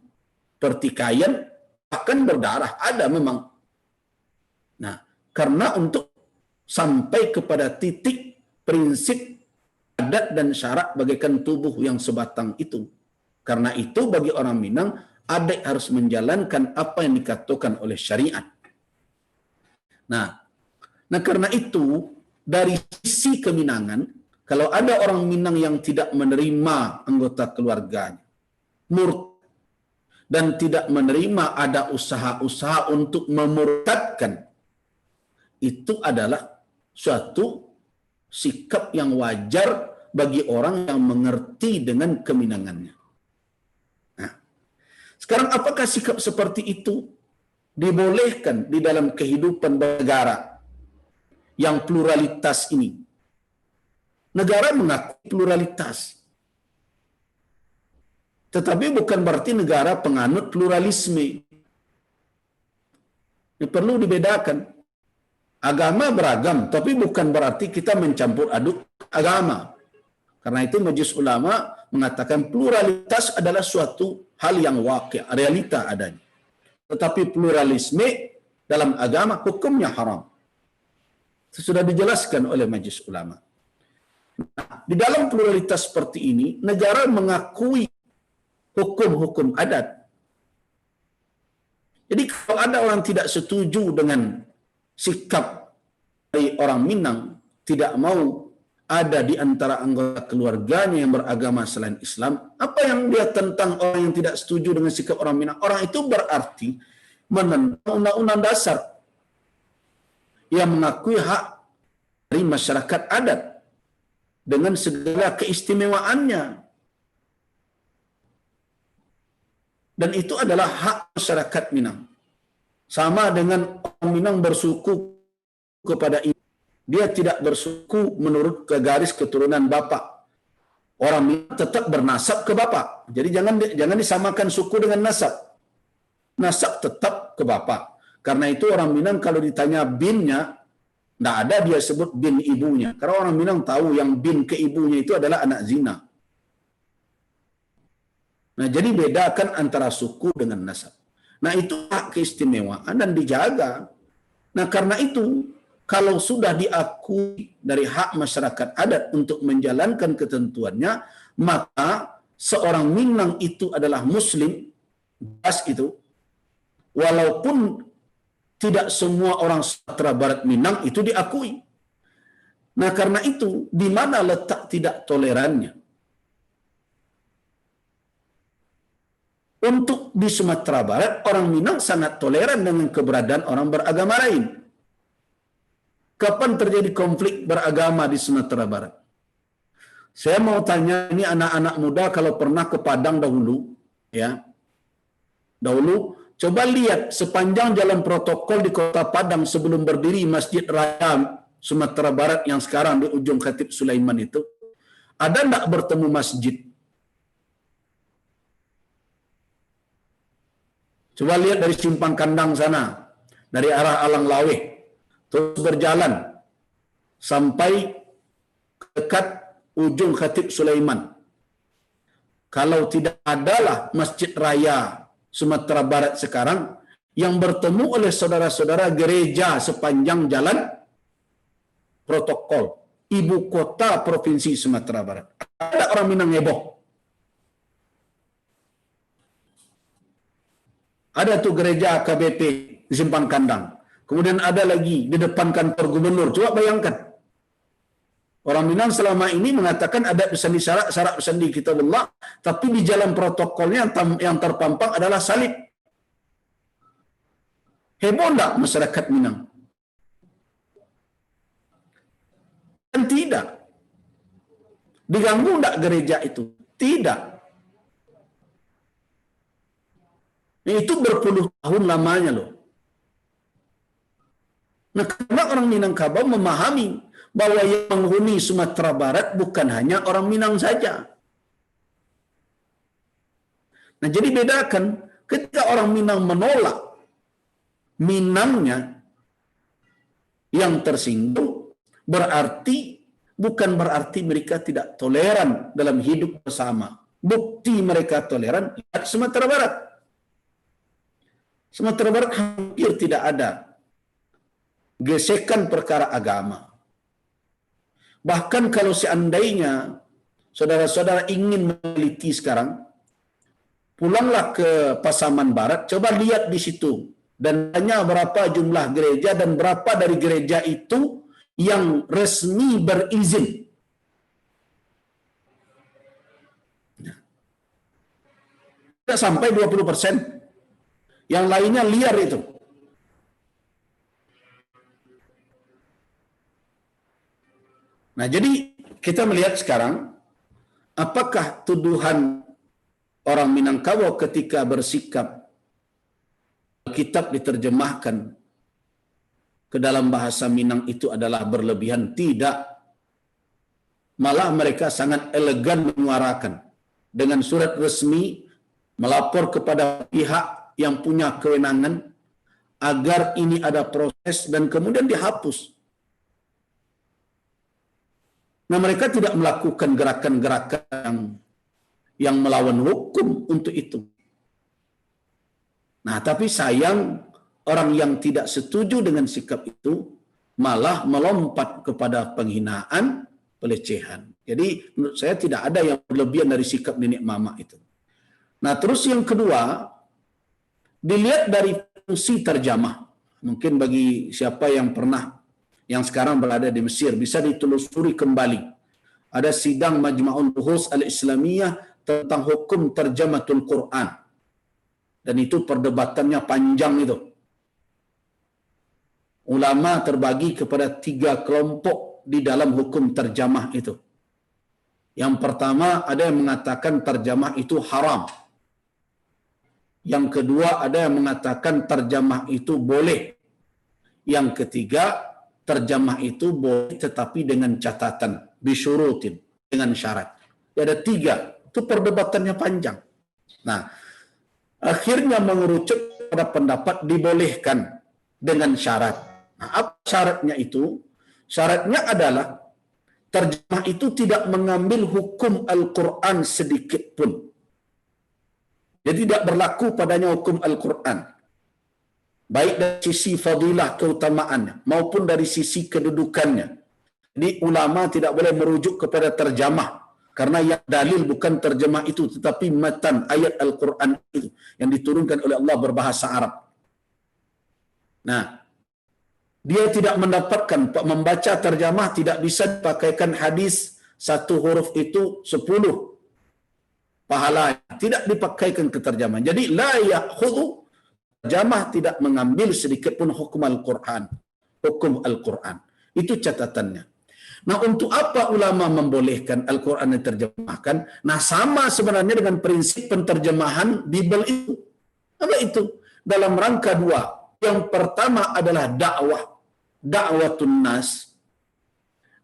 pertikaian, bahkan berdarah, ada memang. Nah, karena untuk sampai kepada titik prinsip adat dan syarak bagaikan tubuh yang sebatang itu. Karena itu bagi orang Minang, adat harus menjalankan apa yang dikatakan oleh syariat. Nah karena itu dari sisi keminangan, kalau ada orang Minang yang tidak menerima anggota keluarganya, murtad, dan tidak menerima ada usaha-usaha untuk memurtadkan, itu adalah suatu sikap yang wajar bagi orang yang mengerti dengan keminangannya. Nah, sekarang apakah sikap seperti itu dibolehkan di dalam kehidupan negara yang pluralitas ini? Negara mengakui pluralitas, tetapi bukan berarti negara penganut pluralisme. Ini perlu dibedakan. Agama beragam, tapi bukan berarti kita mencampur aduk agama. Karena itu Majelis Ulama mengatakan pluralitas adalah suatu hal yang wakil, realita adanya. Tetapi pluralisme dalam agama hukumnya haram. Itu sudah dijelaskan oleh Majelis Ulama. Nah, di dalam pluralitas seperti ini, negara mengakui hukum-hukum adat. Jadi kalau ada orang tidak setuju dengan sikap dari orang Minang, tidak mau ada di antara anggota keluarganya yang beragama selain Islam, apa yang dia tentang orang yang tidak setuju dengan sikap orang Minang? Orang itu berarti menentang undang-undang dasar yang mengakui hak dari masyarakat adat dengan segala keistimewaannya. Dan itu adalah hak masyarakat Minang. Sama dengan orang Minang bersuku kepada ibu. Dia tidak bersuku menurut ke garis keturunan bapa. Orang Minang tetap bernasab ke bapa. Jadi jangan disamakan suku dengan nasab. Nasab tetap ke bapa. Karena itu orang Minang kalau ditanya binnya, tidak ada dia sebut bin ibunya. Karena orang Minang tahu yang bin ke ibunya itu adalah anak zina. Nah, jadi bedakan antara suku dengan nasab. Nah, itu hak keistimewaan dan dijaga. Nah, karena itu, kalau sudah diakui dari hak masyarakat adat untuk menjalankan ketentuannya, maka seorang Minang itu adalah Muslim, jelas itu, walaupun tidak semua orang Sumatera Barat Minang itu diakui. Nah, karena itu, di mana letak tidak tolerannya? Untuk di Sumatera Barat, orang Minang sangat toleran dengan keberadaan orang beragama lain. Kapan terjadi konflik beragama di Sumatera Barat? Saya mau tanya ini anak-anak muda kalau pernah ke Padang dahulu, ya. Dahulu, coba lihat sepanjang jalan protokol di Kota Padang sebelum berdiri Masjid Raya Sumatera Barat yang sekarang di ujung Khatib Sulaiman itu, ada enggak bertemu masjid? Coba lihat dari simpang kandang sana, dari arah Alang Laweh, terus berjalan sampai dekat ujung Khatib Sulaiman. Kalau tidak adalah Masjid Raya Sumatera Barat sekarang, yang bertemu oleh saudara-saudara gereja sepanjang jalan protokol, ibu kota Provinsi Sumatera Barat. Ada orang Minang heboh. Ada tuh gereja KBP di Simpang Kandang. Kemudian ada lagi di depan kantor gubernur. Coba bayangkan. Orang Minang selama ini mengatakan ada bersandi syarat bersandi kitabullah, tapi di jalan protokolnya yang terpampang adalah salib. Heboh enggak masyarakat Minang? Dan tidak. Diganggu enggak gereja itu? Tidak. Itu berpuluh tahun lamanya loh. Nah, karena orang Minangkabau memahami bahwa yang menghuni Sumatera Barat bukan hanya orang Minang saja. Nah, jadi bedakan ketika orang Minang menolak Minangnya yang tersinggung, bukan berarti mereka tidak toleran dalam hidup bersama. Bukti mereka toleran lihat Sumatera Barat. Sumatera Barat hampir tidak ada gesekan perkara agama. Bahkan kalau seandainya saudara-saudara ingin meneliti sekarang, pulanglah ke Pasaman Barat, coba lihat di situ dan tanya berapa jumlah gereja dan berapa dari gereja itu yang resmi berizin Tidak sampai 20%. Yang lainnya liar itu. Nah, jadi kita melihat sekarang, apakah tuduhan orang Minangkabau ketika bersikap kitab diterjemahkan ke dalam bahasa Minang itu adalah berlebihan? Tidak. Malah mereka sangat elegan menyuarakan dengan surat resmi melapor kepada pihak yang punya kewenangan agar ini ada proses dan kemudian dihapus. Nah, mereka tidak melakukan gerakan-gerakan yang melawan hukum untuk itu. Nah, tapi sayang orang yang tidak setuju dengan sikap itu malah melompat kepada penghinaan, pelecehan. Jadi menurut saya tidak ada yang berlebihan dari sikap nenek mama itu. Nah, terus yang kedua, dilihat dari fungsi terjemah. Mungkin bagi siapa yang pernah, yang sekarang berada di Mesir, bisa ditelusuri kembali. Ada sidang Majma'ul Buhus Al-Islamiyah tentang hukum terjematul Quran. Dan itu perdebatannya panjang itu. Ulama terbagi kepada 3 kelompok di dalam hukum terjemah itu. Yang pertama, ada yang mengatakan terjemah itu haram. Yang kedua, ada yang mengatakan terjemah itu boleh. Yang ketiga, terjemah itu boleh tetapi dengan catatan, bisyurutin, dengan syarat. Ada 3, itu perdebatannya panjang. Nah, akhirnya mengerucut pada pendapat dibolehkan dengan syarat. Nah, apa syaratnya itu? Syaratnya adalah terjemah itu tidak mengambil hukum Al-Quran sedikit pun. Jadi tidak berlaku padanya hukum Al-Quran. Baik dari sisi fadilah keutamaannya maupun dari sisi kedudukannya. Jadi ulama tidak boleh merujuk kepada terjemah. Karena yang dalil bukan terjemah itu, tetapi matan ayat Al-Quran itu yang diturunkan oleh Allah berbahasa Arab. Nah, dia tidak mendapatkan, membaca terjemah tidak bisa dipakaikan hadis 1 huruf itu 10 pahala. Tidak dipakaikan ke terjemah. Jadi, la ya'khudhu, terjemah tidak mengambil sedikit pun hukum Al-Quran. Hukum Al-Quran. Itu catatannya. Nah, untuk apa ulama membolehkan Al-Quran diterjemahkan? Nah, sama sebenarnya dengan prinsip penterjemahan Bible itu. Apa itu? Dalam rangka 2. Yang pertama adalah dakwah. Dakwatun nas.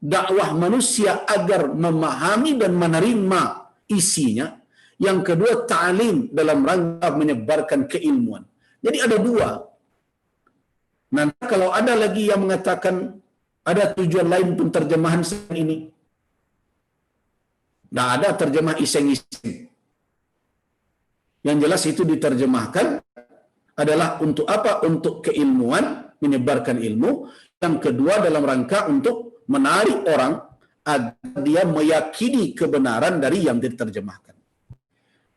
Dakwah manusia agar memahami dan menerima isinya. Yang kedua, ta'lim dalam rangka menyebarkan keilmuan. Jadi ada 2. Nanti kalau ada lagi yang mengatakan ada tujuan lain penterjemahan selain ini. Tidak ada terjemah iseng-iseng. Yang jelas itu diterjemahkan adalah untuk apa? Untuk keilmuan, menyebarkan ilmu. Yang kedua dalam rangka untuk menarik orang agar dia meyakini kebenaran dari yang diterjemahkan.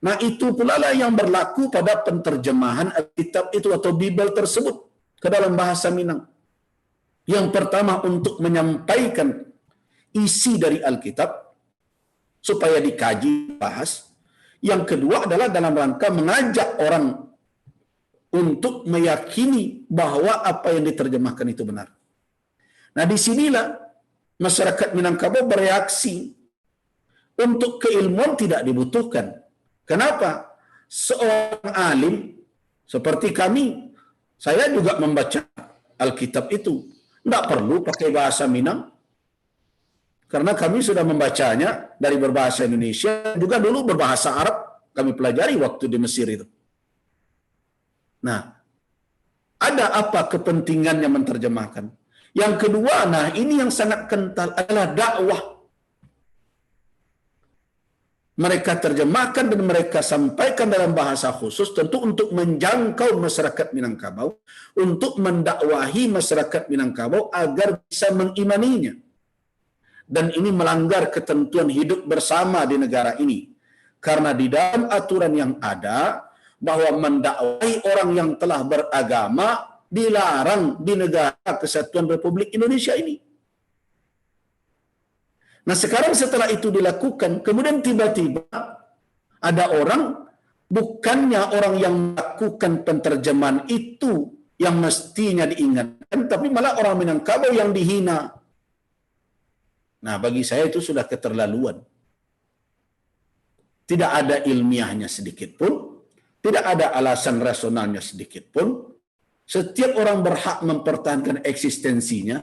Nah, itu pula lah yang berlaku pada penterjemahan Alkitab itu atau Bible tersebut ke dalam bahasa Minang. Yang pertama untuk menyampaikan isi dari Alkitab supaya dikaji, bahas. Yang kedua adalah dalam rangka mengajak orang untuk meyakini bahwa apa yang diterjemahkan itu benar. Nah, disinilah masyarakat Minangkabau bereaksi. Untuk keilmuan tidak dibutuhkan. Kenapa? Seorang alim seperti kami, saya juga membaca Alkitab itu. Tidak perlu pakai bahasa Minang. Karena kami sudah membacanya dari berbahasa Indonesia, juga dulu berbahasa Arab kami pelajari waktu di Mesir itu. Nah, ada apa kepentingannya menterjemahkan? Yang kedua, nah ini yang sangat kental adalah dakwah. Mereka terjemahkan dan mereka sampaikan dalam bahasa khusus tentu untuk menjangkau masyarakat Minangkabau, untuk mendakwahi masyarakat Minangkabau agar bisa mengimaninya. Dan ini melanggar ketentuan hidup bersama di negara ini. Karena di dalam aturan yang ada, bahwa mendakwahi orang yang telah beragama dilarang di negara Kesatuan Republik Indonesia ini. Nah, sekarang setelah itu dilakukan, kemudian tiba-tiba ada orang Bukannya orang yang melakukan penterjemahan itu yang mestinya diingatkan, tapi malah orang Minangkabau yang dihina. Nah, bagi saya itu sudah keterlaluan. Tidak ada ilmiahnya sedikit pun, tidak ada alasan rasionalnya sedikit pun. Setiap orang berhak mempertahankan eksistensinya,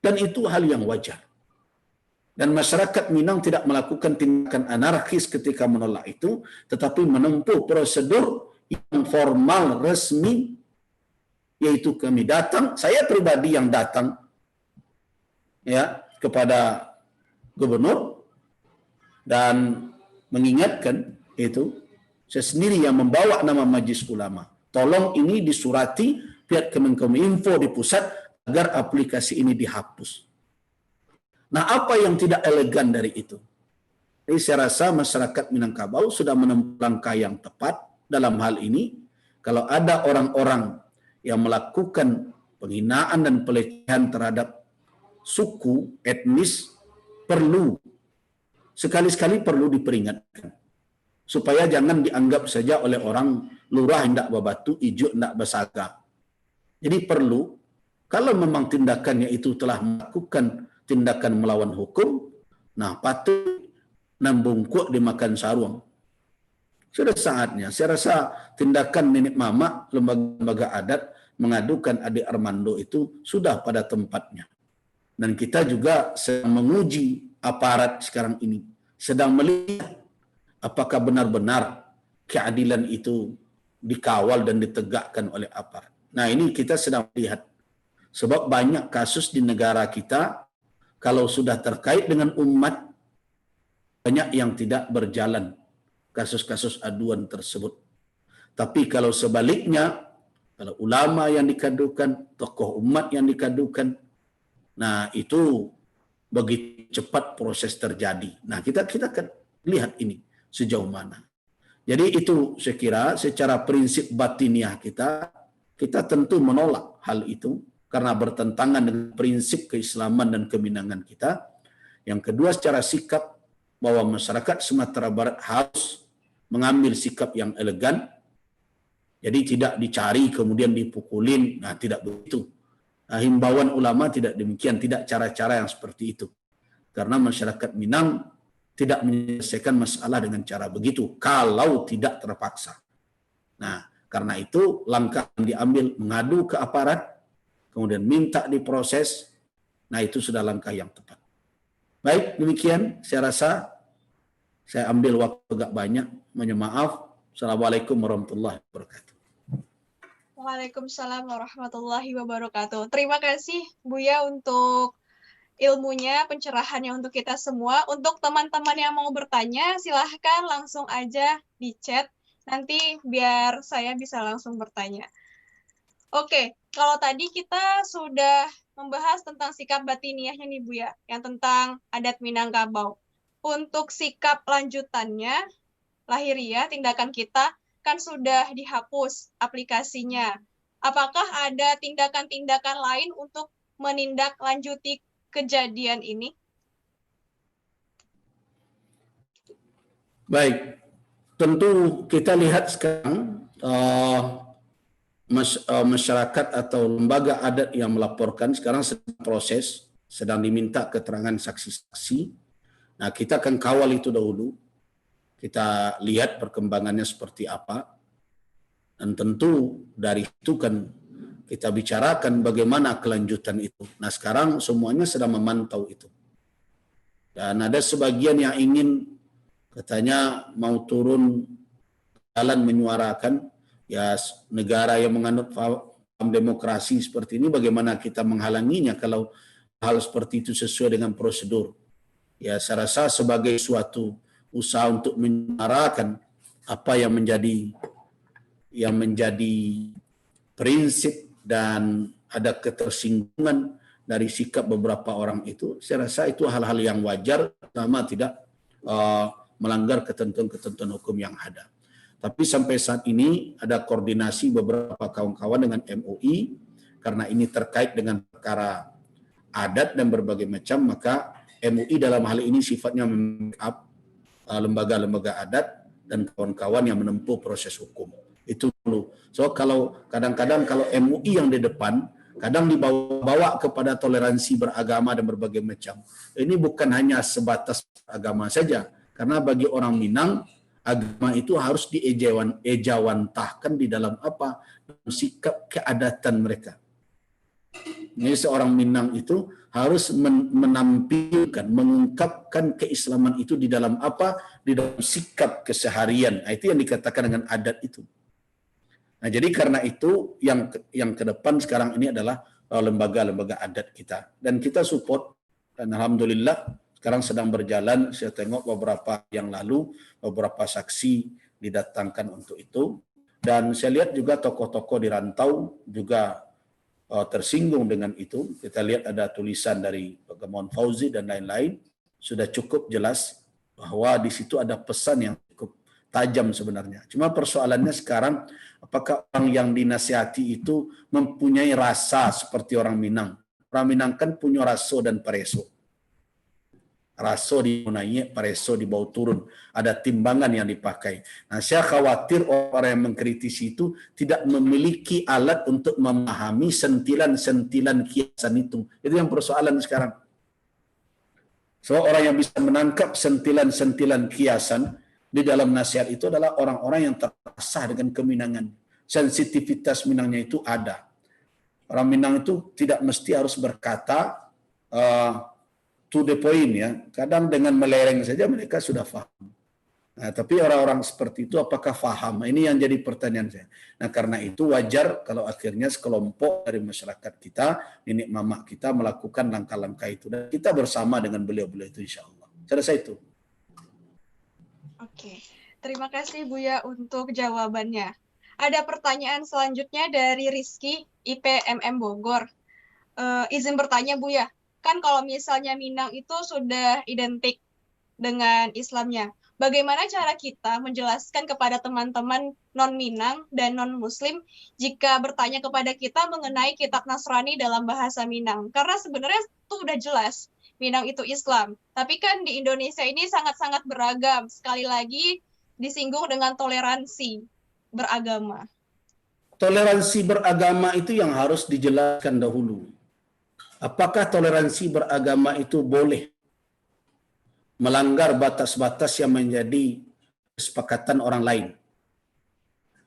dan itu hal yang wajar. Dan masyarakat Minang tidak melakukan tindakan anarkis ketika menolak itu, tetapi menempuh prosedur yang formal, resmi, yaitu kami datang, saya pribadi yang datang ya kepada gubernur dan mengingatkan itu, saya sendiri yang membawa nama Majelis Ulama. Tolong ini disurati pihak Kemenkominfo di pusat agar aplikasi ini dihapus. Nah, apa yang tidak elegan dari itu? Jadi saya rasa masyarakat Minangkabau sudah menempuh langkah yang tepat dalam hal ini. Kalau ada orang-orang yang melakukan penghinaan dan pelecehan terhadap suku, etnis, perlu sekali-sekali perlu diperingatkan. Supaya jangan dianggap saja oleh orang lurah hendak berbatu, ijuk hendak bersaga. Jadi perlu, kalau memang tindakannya itu telah melakukan tindakan melawan hukum, nah patut membungkuk dimakan sarung. Sudah saatnya, saya rasa tindakan nenek mama, lembaga-lembaga adat mengadukan adik Armando itu sudah pada tempatnya. Dan kita juga sedang menguji aparat sekarang ini, sedang melihat apakah benar-benar keadilan itu dikawal dan ditegakkan oleh aparat. Nah, ini kita sedang lihat. Sebab banyak kasus di negara kita, kalau sudah terkait dengan umat, banyak yang tidak berjalan kasus-kasus aduan tersebut. Tapi kalau sebaliknya, kalau ulama yang dikadukan, tokoh umat yang dikadukan, nah itu begitu cepat proses terjadi. Nah, kita akan lihat ini sejauh mana. Jadi itu saya kira secara prinsip batiniah kita tentu menolak hal itu karena bertentangan dengan prinsip keislaman dan keminangan kita. Yang kedua, secara sikap bahwa masyarakat Sumatera Barat harus mengambil sikap yang elegan. Jadi tidak dicari kemudian dipukulin. Nah, tidak begitu. Nah, himbauan ulama tidak demikian, tidak cara-cara yang seperti itu. Karena masyarakat Minang tidak menyelesaikan masalah dengan cara begitu kalau tidak terpaksa. Nah, karena itu langkah yang diambil mengadu ke aparat, kemudian minta diproses, nah itu sudah langkah yang tepat. Baik, demikian saya rasa saya ambil waktu agak banyak, mohon maaf. Assalamualaikum warahmatullahi wabarakatuh. Waalaikumsalam warahmatullahi wabarakatuh. Terima kasih Buya untuk ilmunya, pencerahannya untuk kita semua. Untuk teman-teman yang mau bertanya, silahkan langsung aja di chat. Nanti biar saya bisa langsung bertanya. Oke, kalau tadi kita sudah membahas tentang sikap batiniahnya nih Buya, yang tentang adat Minangkabau. Untuk sikap lanjutannya, lahiriah, tindakan kita, kan sudah dihapus aplikasinya. Apakah ada tindakan-tindakan lain untuk menindaklanjuti kejadian ini? Baik, tentu kita lihat sekarang masyarakat atau lembaga adat yang melaporkan sekarang sedang proses, sedang diminta keterangan saksi-saksi. Nah, kita akan kawal itu dahulu. Kita lihat perkembangannya seperti apa. Dan tentu dari itu kan kita bicarakan bagaimana kelanjutan itu. Nah, sekarang semuanya sedang memantau itu. Dan ada sebagian yang ingin katanya mau turun jalan menyuarakan, ya negara yang menganut paham demokrasi seperti ini, bagaimana kita menghalanginya kalau hal seperti itu sesuai dengan prosedur. Ya, saya rasa sebagai suatu usaha untuk menyuarakan apa yang menjadi prinsip dan ada ketersinggungan dari sikap beberapa orang itu, saya rasa itu hal-hal yang wajar, sama tidak melanggar ketentuan-ketentuan hukum yang ada. Tapi sampai saat ini ada koordinasi beberapa kawan-kawan dengan MUI, karena ini terkait dengan perkara adat dan berbagai macam, maka MUI dalam hal ini sifatnya membackup lembaga-lembaga adat dan kawan-kawan yang menempuh proses hukum. Itu dulu. So kalau kadang-kadang kalau MUI yang di depan, kadang dibawa kepada toleransi beragama dan berbagai macam. Ini bukan hanya sebatas agama saja, karena bagi orang Minang agama itu harus diejawantahkan di dalam apa? Dalam sikap keadatan mereka. Jadi seorang Minang itu harus menampilkan, mengungkapkan keislaman itu di dalam apa? Di dalam sikap keseharian. Nah, itu yang dikatakan dengan adat itu. Nah, jadi karena itu yang ke depan sekarang ini adalah lembaga-lembaga adat kita. Dan kita support, dan alhamdulillah sekarang sedang berjalan. Saya tengok beberapa yang lalu, beberapa saksi didatangkan untuk itu. Dan saya lihat juga tokoh-tokoh di rantau juga tersinggung dengan itu. Kita lihat ada tulisan dari Gamawan Fauzi dan lain-lain. Sudah cukup jelas bahwa di situ ada pesan yang cukup tajam sebenarnya. Cuma persoalannya sekarang, apakah orang yang dinasihati itu mempunyai rasa seperti orang Minang? Orang Minang kan punya raso dan pareso. Raso dimunai, pareso dibawa turun. Ada timbangan yang dipakai. Nah, saya khawatir orang yang mengkritisi itu tidak memiliki alat untuk memahami sentilan-sentilan kiasan itu. Itu yang persoalan sekarang. So, orang yang bisa menangkap sentilan-sentilan kiasan di dalam nasihat itu adalah orang-orang yang terasah dengan keminangan. Sensitivitas Minangnya itu ada. Orang Minang itu tidak mesti harus berkata to the point ya. Kadang dengan melereng saja mereka sudah paham. Nah, tapi orang-orang seperti itu apakah paham? Ini yang jadi pertanyaan saya. Nah, karena itu wajar kalau akhirnya sekelompok dari masyarakat kita, nenek mama kita melakukan langkah-langkah itu. Dan kita bersama dengan beliau-beliau itu insya Allah. Saya rasa itu. Oke, terima kasih Buya untuk jawabannya. Ada pertanyaan selanjutnya dari Rizky, IPMM Bogor. Izin bertanya Buya, kan kalau misalnya Minang itu sudah identik dengan Islamnya, bagaimana cara kita menjelaskan kepada teman-teman non-Minang dan non-Muslim jika bertanya kepada kita mengenai kitab Nasrani dalam bahasa Minang? Karena sebenarnya itu udah jelas, Minang itu Islam. Tapi kan di Indonesia ini sangat-sangat beragam. Sekali lagi disinggung dengan toleransi beragama. Toleransi beragama itu yang harus dijelaskan dahulu. Apakah toleransi beragama itu boleh melanggar batas-batas yang menjadi kesepakatan orang lain?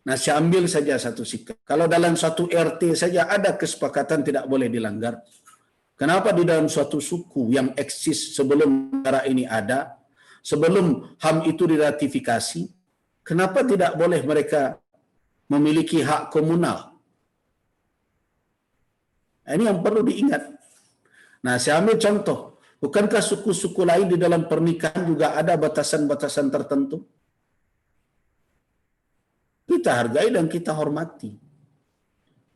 Nah, saya ambil saja satu sikap. Kalau dalam satu RT saja ada kesepakatan tidak boleh dilanggar. Kenapa di dalam suatu suku yang eksis sebelum negara ini ada, sebelum HAM itu diratifikasi, kenapa tidak boleh mereka memiliki hak komunal? Ini yang perlu diingat. Nah, saya ambil contoh. Bukankah suku-suku lain di dalam pernikahan juga ada batasan-batasan tertentu? Kita hargai dan kita hormati.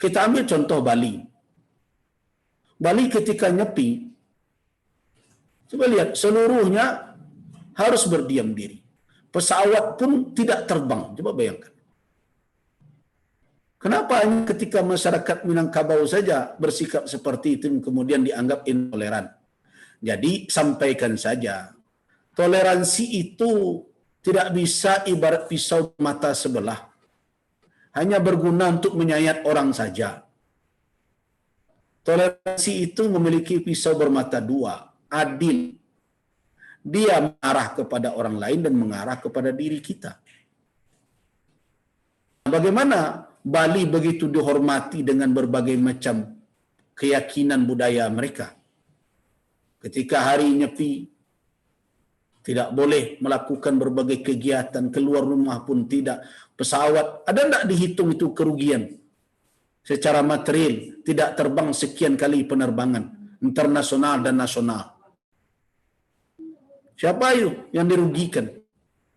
Kita ambil contoh Bali. Bali ketika nyepi, coba lihat, seluruhnya harus berdiam diri. Pesawat pun tidak terbang. Coba bayangkan. Kenapa ketika masyarakat Minangkabau saja bersikap seperti itu kemudian dianggap intoleran? Jadi sampaikan saja, toleransi itu tidak bisa ibarat pisau mata sebelah. Hanya berguna untuk menyayat orang saja. Toleransi itu memiliki pisau bermata dua, adil. Dia mengarah kepada orang lain dan mengarah kepada diri kita. Bagaimana Bali begitu dihormati dengan berbagai macam keyakinan budaya mereka? Ketika hari nyepi, tidak boleh melakukan berbagai kegiatan, keluar rumah pun tidak. Pesawat, ada tidak dihitung itu kerugian? Secara material, tidak terbang sekian kali penerbangan, internasional dan nasional. Siapa itu yang dirugikan?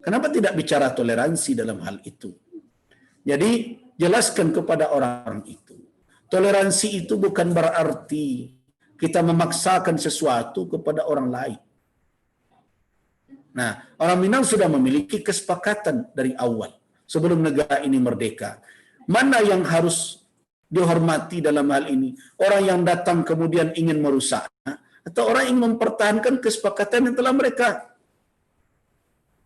Kenapa tidak bicara toleransi dalam hal itu? Jadi, jelaskan kepada orang-orang itu. Toleransi itu bukan berarti kita memaksakan sesuatu kepada orang lain. Nah, orang Minang sudah memiliki kesepakatan dari awal sebelum negara ini merdeka. Mana yang harus dihormati dalam hal ini? Orang yang datang kemudian ingin merusaknya atau orang yang mempertahankan kesepakatan yang telah mereka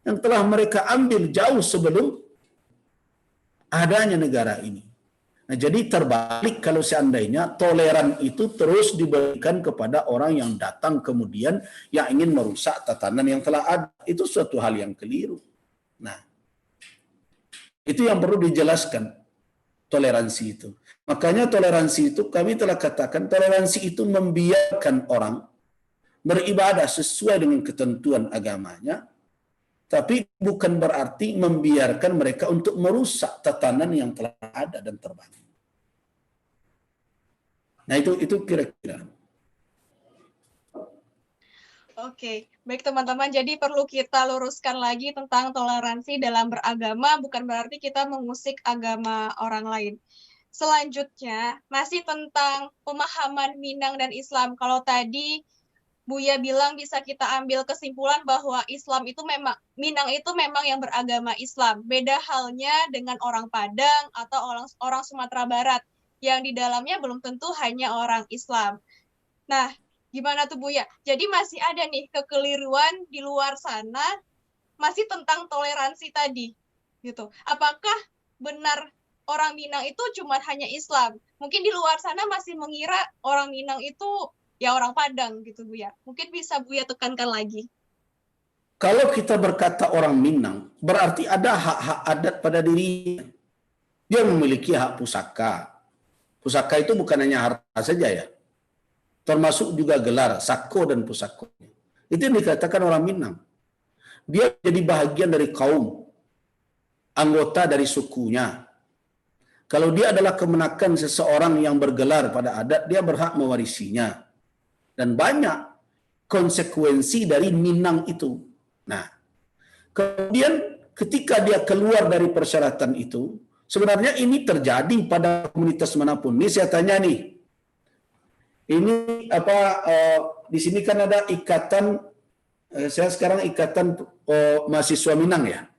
yang telah mereka ambil jauh sebelum adanya negara ini. Nah, jadi terbalik kalau seandainya toleran itu terus diberikan kepada orang yang datang kemudian yang ingin merusak tatanan yang telah ada. Itu suatu hal yang keliru. Nah, itu yang perlu dijelaskan, toleransi itu. Makanya toleransi itu, kami telah katakan, toleransi itu membiarkan orang beribadah sesuai dengan ketentuan agamanya, tapi bukan berarti membiarkan mereka untuk merusak tatanan yang telah ada dan terbangun. Nah, itu kira-kira. Oke, baik teman-teman. Jadi perlu kita luruskan lagi tentang toleransi dalam beragama, bukan berarti kita mengusik agama orang lain. Selanjutnya, masih tentang pemahaman Minang dan Islam. Kalau tadi Buya bilang bisa kita ambil kesimpulan bahwa Islam itu memang, Minang itu memang yang beragama Islam. Beda halnya dengan orang Padang atau orang Sumatera Barat, yang di dalamnya belum tentu hanya orang Islam. Nah, gimana tuh Buya? Jadi masih ada nih kekeliruan di luar sana, masih tentang toleransi tadi, gitu. Apakah benar orang Minang itu cuma hanya Islam? Mungkin di luar sana masih mengira orang Minang itu ya orang Padang gitu Buya. Mungkin bisa Buya tekankan lagi. Kalau kita berkata orang Minang, berarti ada hak-hak adat pada dirinya. Dia memiliki hak pusaka. Pusaka itu bukan hanya harta saja ya, termasuk juga gelar, sako dan pusako. Itu yang dikatakan orang Minang. Dia jadi bahagian dari kaum, anggota dari sukunya. Kalau dia adalah kemenakan seseorang yang bergelar pada adat, dia berhak mewarisinya. Dan banyak konsekuensi dari Minang itu. Nah, kemudian ketika dia keluar dari persyaratan itu, sebenarnya ini terjadi pada komunitas manapun. Ini saya tanya nih, ini apa di sini kan ada ikatan, saya sekarang ikatan mahasiswa Minang ya.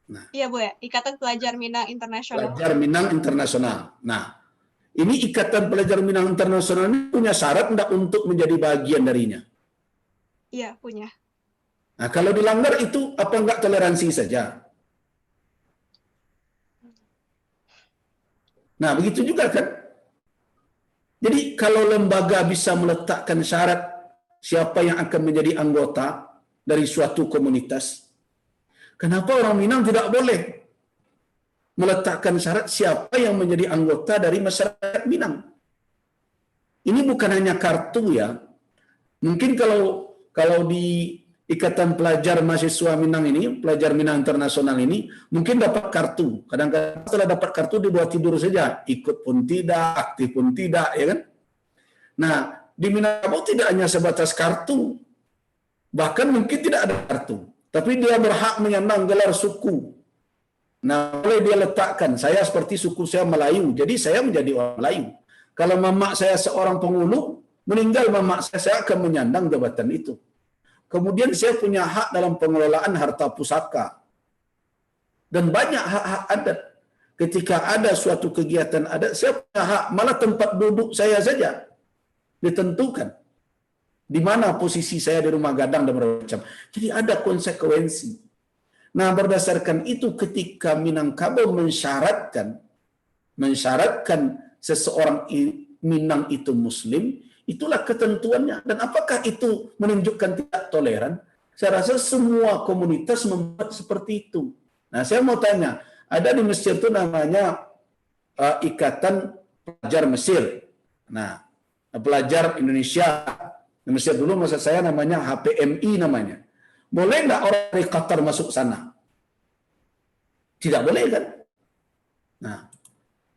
Nah, iya Bu ya, Ikatan Pelajar Minang Internasional. Pelajar Minang Internasional. Nah, ini Ikatan Pelajar Minang Internasional ini punya syarat enggak untuk menjadi bagian darinya? Iya, punya. Nah, kalau dilanggar itu apa enggak toleransi saja? Nah, begitu juga kan? Jadi kalau lembaga bisa meletakkan syarat siapa yang akan menjadi anggota dari suatu komunitas, kenapa orang Minang tidak boleh meletakkan syarat siapa yang menjadi anggota dari masyarakat Minang? Ini bukan hanya kartu ya. Mungkin kalau di Ikatan Pelajar Mahasiswa Minang ini, Pelajar Minang Internasional ini, mungkin dapat kartu. Kadang-kadang setelah dapat kartu dibawa tidur saja. Ikut pun tidak, aktif pun tidak, ya kan? Nah, di Minangkabau tidak hanya sebatas kartu. Bahkan mungkin tidak ada kartu. Tapi dia berhak menyandang gelar suku. Nah, boleh dia letakkan, saya seperti suku saya Melayu, jadi saya menjadi orang Melayu. Kalau mamak saya seorang pengulu, meninggal mamak saya akan menyandang jabatan itu. Kemudian saya punya hak dalam pengelolaan harta pusaka. Dan banyak hak-hak adat. Ketika ada suatu kegiatan adat, saya punya hak, malah tempat duduk saya saja ditentukan. Di mana posisi saya di rumah gadang dan bermacam. Jadi ada konsekuensi. Nah, berdasarkan itu ketika Minangkabau mensyaratkan seseorang Minang itu Muslim, itulah ketentuannya. Dan apakah itu menunjukkan tidak toleran? Saya rasa semua komunitas membuat seperti itu. Nah, saya mau tanya, ada di Mesir itu namanya Ikatan Pelajar Mesir. Nah, pelajar Indonesia di Mesir dulu maksud saya namanya HPMI namanya. Boleh nggak orang dari Qatar masuk sana? Tidak boleh kan? Nah,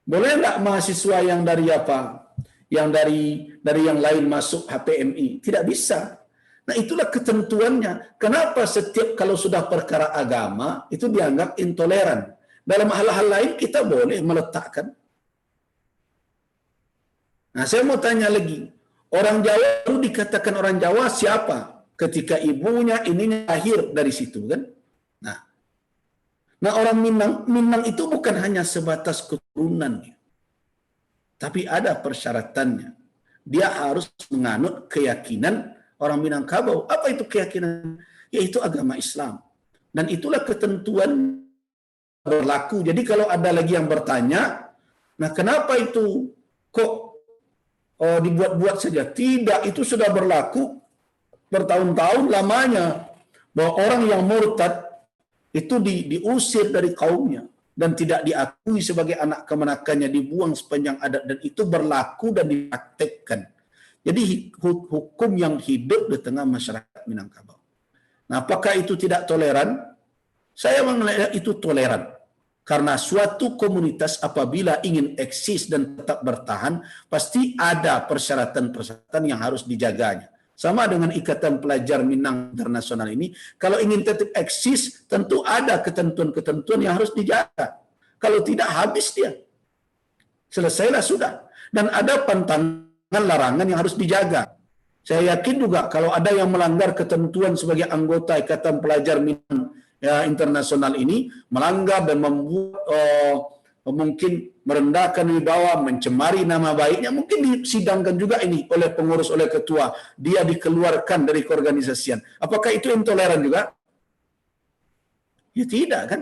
boleh nggak mahasiswa yang dari apa? Yang dari yang lain masuk HPMI? Tidak bisa. Nah, itulah ketentuannya. Kenapa setiap kalau sudah perkara agama itu dianggap intoleran? Dalam hal-hal lain kita boleh meletakkan. Nah, saya mau tanya lagi. Orang Jawa itu dikatakan orang Jawa siapa? Ketika ibunya ininya lahir dari situ kan? Nah, orang Minang itu bukan hanya sebatas keturunannya. Tapi ada persyaratannya. Dia harus menganut keyakinan orang Minangkabau. Apa itu keyakinan? Yaitu agama Islam. Dan itulah ketentuan berlaku. Jadi kalau ada lagi yang bertanya, nah kenapa itu kok dibuat-buat saja? Tidak, itu sudah berlaku bertahun-tahun lamanya. Bahwa orang yang murtad itu diusir dari kaumnya dan tidak diakui sebagai anak kemenakannya, dibuang sepanjang adat, dan itu berlaku dan dipraktekkan. Jadi hukum yang hidup di tengah masyarakat Minangkabau. Nah, apakah itu tidak toleran? Saya menilai itu toleran. Karena suatu komunitas apabila ingin eksis dan tetap bertahan, pasti ada persyaratan-persyaratan yang harus dijaganya. Sama dengan Ikatan Pelajar Minang Internasional ini, kalau ingin tetap eksis, tentu ada ketentuan-ketentuan yang harus dijaga. Kalau tidak, habis dia. Selesailah sudah. Dan ada pantangan larangan yang harus dijaga. Saya yakin juga kalau ada yang melanggar ketentuan sebagai anggota Ikatan Pelajar Minang Internasional ini, melanggar dan membuat mungkin merendahkan wibawa, mencemari nama baiknya, mungkin disidangkan juga ini oleh pengurus, oleh ketua, dia dikeluarkan dari keorganisasian. Apakah itu intoleran juga? Ya tidak kan?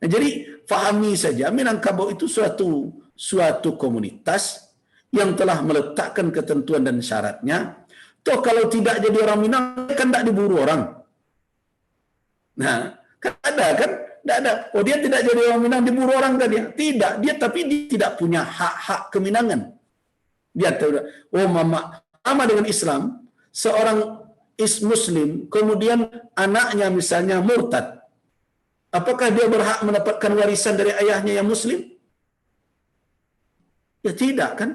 Nah, jadi fahami saja Minangkabau itu suatu komunitas yang telah meletakkan ketentuan dan syaratnya. Toh kalau tidak jadi orang Minang kan tidak diburu orang. Nah, kan ada kan? Tidak ada. Oh, dia tidak jadi orang Minang, diburu orang tadi. Tidak, tapi dia tidak punya hak-hak keminangan. Dia tahu, oh sama dengan Islam, seorang Muslim, kemudian anaknya misalnya murtad. Apakah dia berhak mendapatkan warisan dari ayahnya yang Muslim? Ya tidak kan?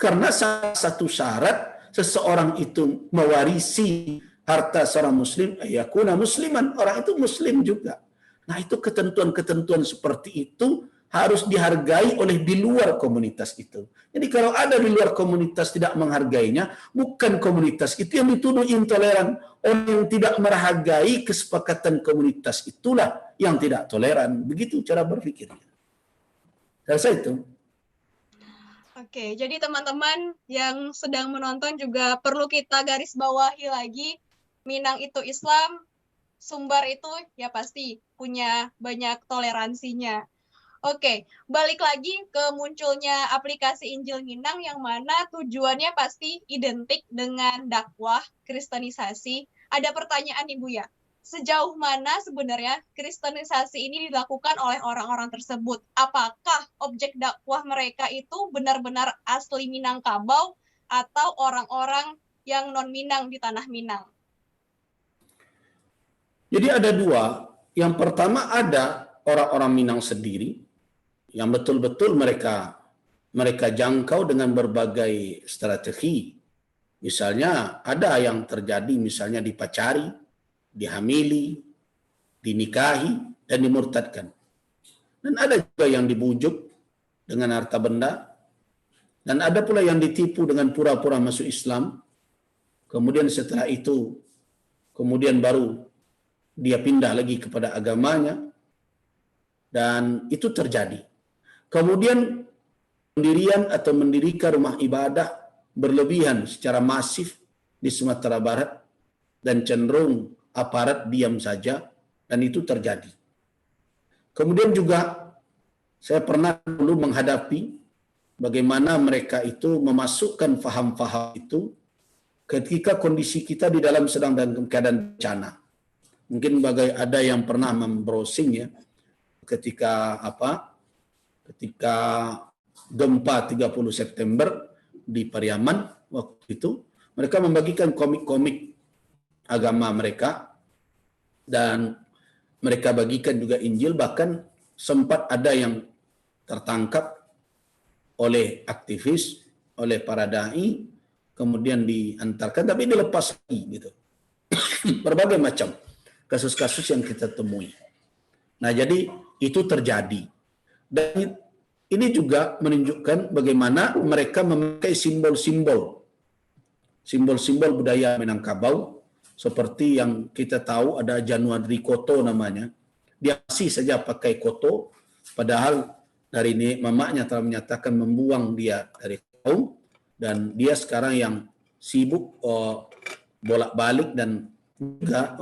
Karena salah satu syarat seseorang itu mewarisi harta seorang Muslim, yakuna musliman, orang itu Muslim juga. Nah, itu ketentuan-ketentuan seperti itu harus dihargai oleh di luar komunitas itu. Jadi kalau ada di luar komunitas tidak menghargainya, bukan komunitas itu yang dituduh intoleran. Orang yang tidak menghargai kesepakatan komunitas itulah yang tidak toleran. Begitu cara berpikirnya. Saya itu. Oke, jadi teman-teman yang sedang menonton juga perlu kita garis bawahi lagi, Minang itu Islam, Sumbar itu ya pasti punya banyak toleransinya. Oke, balik lagi ke munculnya aplikasi Injil Minang yang mana tujuannya pasti identik dengan dakwah kristenisasi. Ada pertanyaan Ibu ya, sejauh mana sebenarnya kristenisasi ini dilakukan oleh orang-orang tersebut? Apakah objek dakwah mereka itu benar-benar asli Minangkabau atau orang-orang yang non-Minang di tanah Minang? Jadi ada dua. Yang pertama ada orang-orang Minang sendiri yang betul-betul mereka jangkau dengan berbagai strategi. Misalnya ada yang terjadi misalnya dipacari, dihamili, dinikahi, dan dimurtadkan. Dan ada juga yang dibujuk dengan harta benda, dan ada pula yang ditipu dengan pura-pura masuk Islam. Kemudian setelah itu, kemudian baru dia pindah lagi kepada agamanya, dan itu terjadi. Kemudian pendirian atau mendirikan rumah ibadah berlebihan secara masif di Sumatera Barat, dan cenderung aparat diam saja, dan itu terjadi. Kemudian juga saya pernah dulu menghadapi bagaimana mereka itu memasukkan faham-faham itu ketika kondisi kita di dalam sedang dalam keadaan bencana. Mungkin ada yang pernah membrowsing ya, ketika gempa 30 September di Pariaman waktu itu, mereka membagikan komik-komik agama mereka, dan mereka bagikan juga Injil, bahkan sempat ada yang tertangkap oleh aktivis, oleh para dai, kemudian diantarkan, tapi dilepas lagi gitu. Berbagai macam kasus-kasus yang kita temui. Nah, jadi itu terjadi. Dan ini juga menunjukkan bagaimana mereka memakai simbol-simbol budaya Minangkabau, seperti yang kita tahu ada Januari Koto namanya. Dia masih saja pakai koto, padahal dari ini mamanya telah menyatakan membuang dia dari kaum, dan dia sekarang yang sibuk bolak-balik dan juga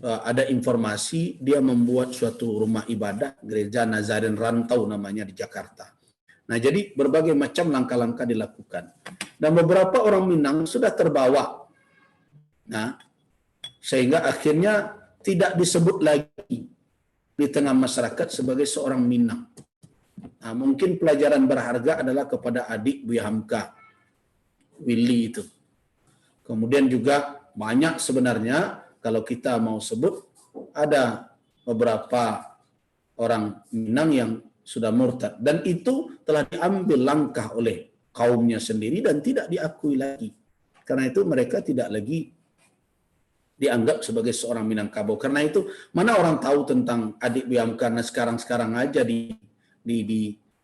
ada informasi dia membuat suatu rumah ibadah, gereja Nazarin Rantau namanya di Jakarta. Nah, jadi berbagai macam langkah-langkah dilakukan. Dan beberapa orang Minang sudah terbawa. Nah, sehingga akhirnya tidak disebut lagi di tengah masyarakat sebagai seorang Minang. Nah, mungkin pelajaran berharga adalah kepada adik Buya Hamka, Willy itu. Kemudian juga banyak sebenarnya, kalau kita mau sebut, ada beberapa orang Minang yang sudah murtad. Dan itu telah diambil langkah oleh kaumnya sendiri dan tidak diakui lagi. Karena itu mereka tidak lagi dianggap sebagai seorang Minangkabau. Karena itu mana orang tahu tentang adik Biam, karena sekarang-sekarang aja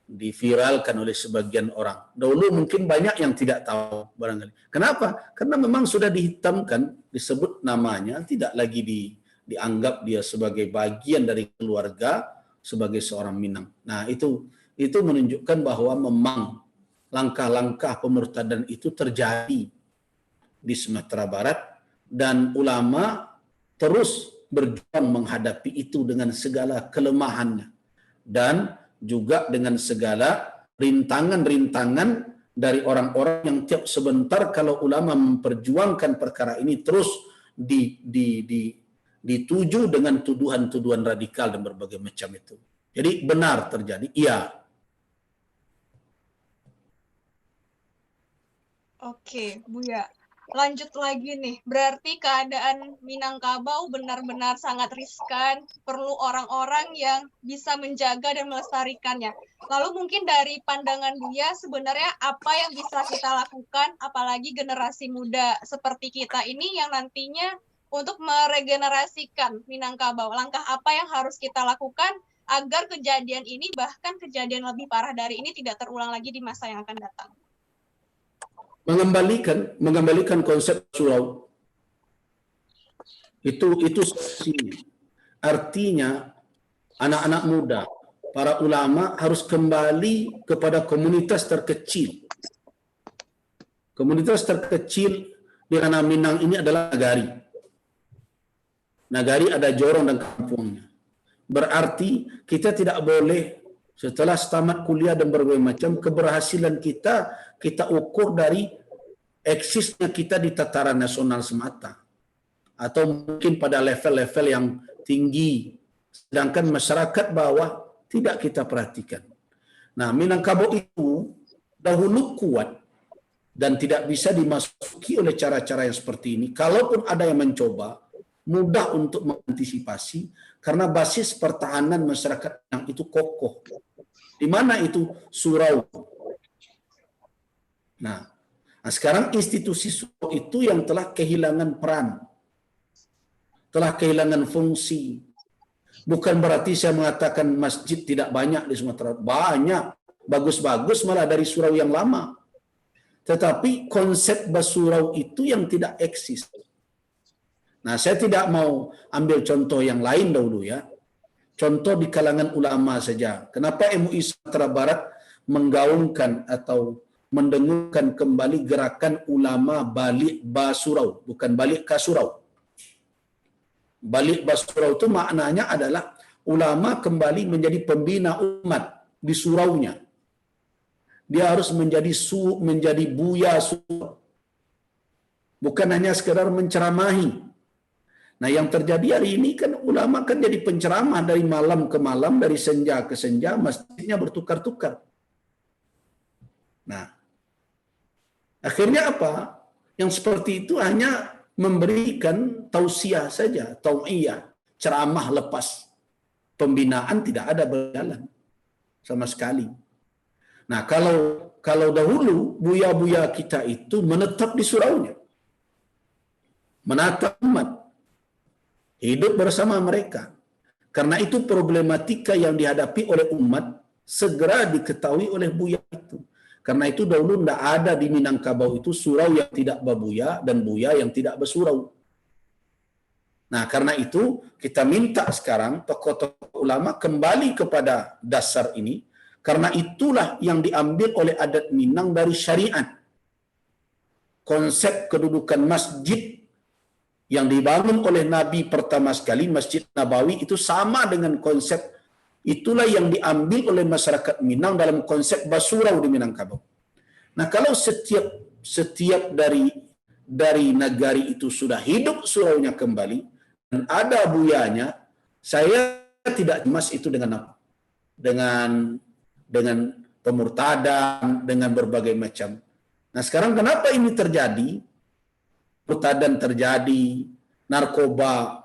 diviralkan oleh sebagian orang. Dahulu mungkin banyak yang tidak tahu barangkali. Kenapa? Karena memang sudah dihitamkan, disebut namanya, tidak lagi dianggap dia sebagai bagian dari keluarga, sebagai seorang Minang. Nah, itu menunjukkan bahwa memang langkah-langkah pemurtadan itu terjadi di Sumatera Barat, dan ulama terus berjuang menghadapi itu dengan segala kelemahannya dan juga dengan segala rintangan-rintangan dari orang-orang yang tiap sebentar kalau ulama memperjuangkan perkara ini terus dituju dengan tuduhan-tuduhan radikal dan berbagai macam itu. Jadi benar terjadi, iya. Oke, Buya. Lanjut lagi nih, berarti keadaan Minangkabau benar-benar sangat riskan, perlu orang-orang yang bisa menjaga dan melestarikannya. Lalu mungkin dari pandangan Buya, sebenarnya apa yang bisa kita lakukan, apalagi generasi muda seperti kita ini yang nantinya untuk meregenerasikan Minangkabau? Langkah apa yang harus kita lakukan agar kejadian ini, bahkan kejadian lebih parah dari ini, tidak terulang lagi di masa yang akan datang? Mengembalikan konsep surau itu artinya anak-anak muda, para ulama harus kembali kepada komunitas terkecil. Komunitas terkecil di tanah Minang ini adalah nagari. Nagari ada jorong dan kampungnya. Berarti kita tidak boleh setelah tamat kuliah dan berbagai macam, keberhasilan kita ukur dari eksisnya kita di tataran nasional semata. Atau mungkin pada level-level yang tinggi. Sedangkan masyarakat bawah tidak kita perhatikan. Nah, Minangkabau itu dahulu kuat dan tidak bisa dimasuki oleh cara-cara yang seperti ini. Kalaupun ada yang mencoba, mudah untuk mengantisipasi karena basis pertahanan masyarakat yang itu kokoh. Di mana itu surau. Nah, sekarang institusi surau itu yang telah kehilangan peran, telah kehilangan fungsi. Bukan berarti saya mengatakan masjid tidak banyak di Sumatera. Banyak, bagus-bagus malah dari surau yang lama. Tetapi konsep bersurau itu yang tidak eksis. Nah, saya tidak mau ambil contoh yang lain dahulu ya. Contoh di kalangan ulama saja. Kenapa MUI Sumatera Barat menggaungkan atau mendengungkan kembali gerakan ulama balik basurau, bukan balik kasurau. Balik basurau itu maknanya adalah ulama kembali menjadi pembina umat di suraunya. Dia harus menjadi buya surau. Bukan hanya sekedar menceramahi. Nah, yang terjadi hari ini kan ulama kan jadi penceramah dari malam ke malam, dari senja ke senja, masjidnya bertukar-tukar. Nah, akhirnya apa? Yang seperti itu hanya memberikan tausiah saja, tau'iyah, ceramah lepas. Pembinaan tidak ada berjalan sama sekali. Nah, kalau dahulu buya-buya kita itu menetap di suraunya, menatap umat, hidup bersama mereka. Karena itu problematika yang dihadapi oleh umat segera diketahui oleh buya itu. Karena itu dahulu tidak ada di Minangkabau itu surau yang tidak berbuya dan buya yang tidak bersurau. Nah, karena itu kita minta sekarang tokoh-tokoh ulama kembali kepada dasar ini. Karena itulah yang diambil oleh adat Minang dari syariat. Konsep kedudukan masjid yang dibangun oleh Nabi pertama sekali, Masjid Nabawi, itu sama dengan konsep itulah yang diambil oleh masyarakat Minang dalam konsep basurau di Minangkabau. Nah, kalau setiap dari nagari itu sudah hidup suraunya kembali dan ada buyanya, saya tidak cemas itu dengan apa? Dengan pemurtadan, dengan berbagai macam. Nah, sekarang kenapa ini terjadi? Pemurtadan terjadi, narkoba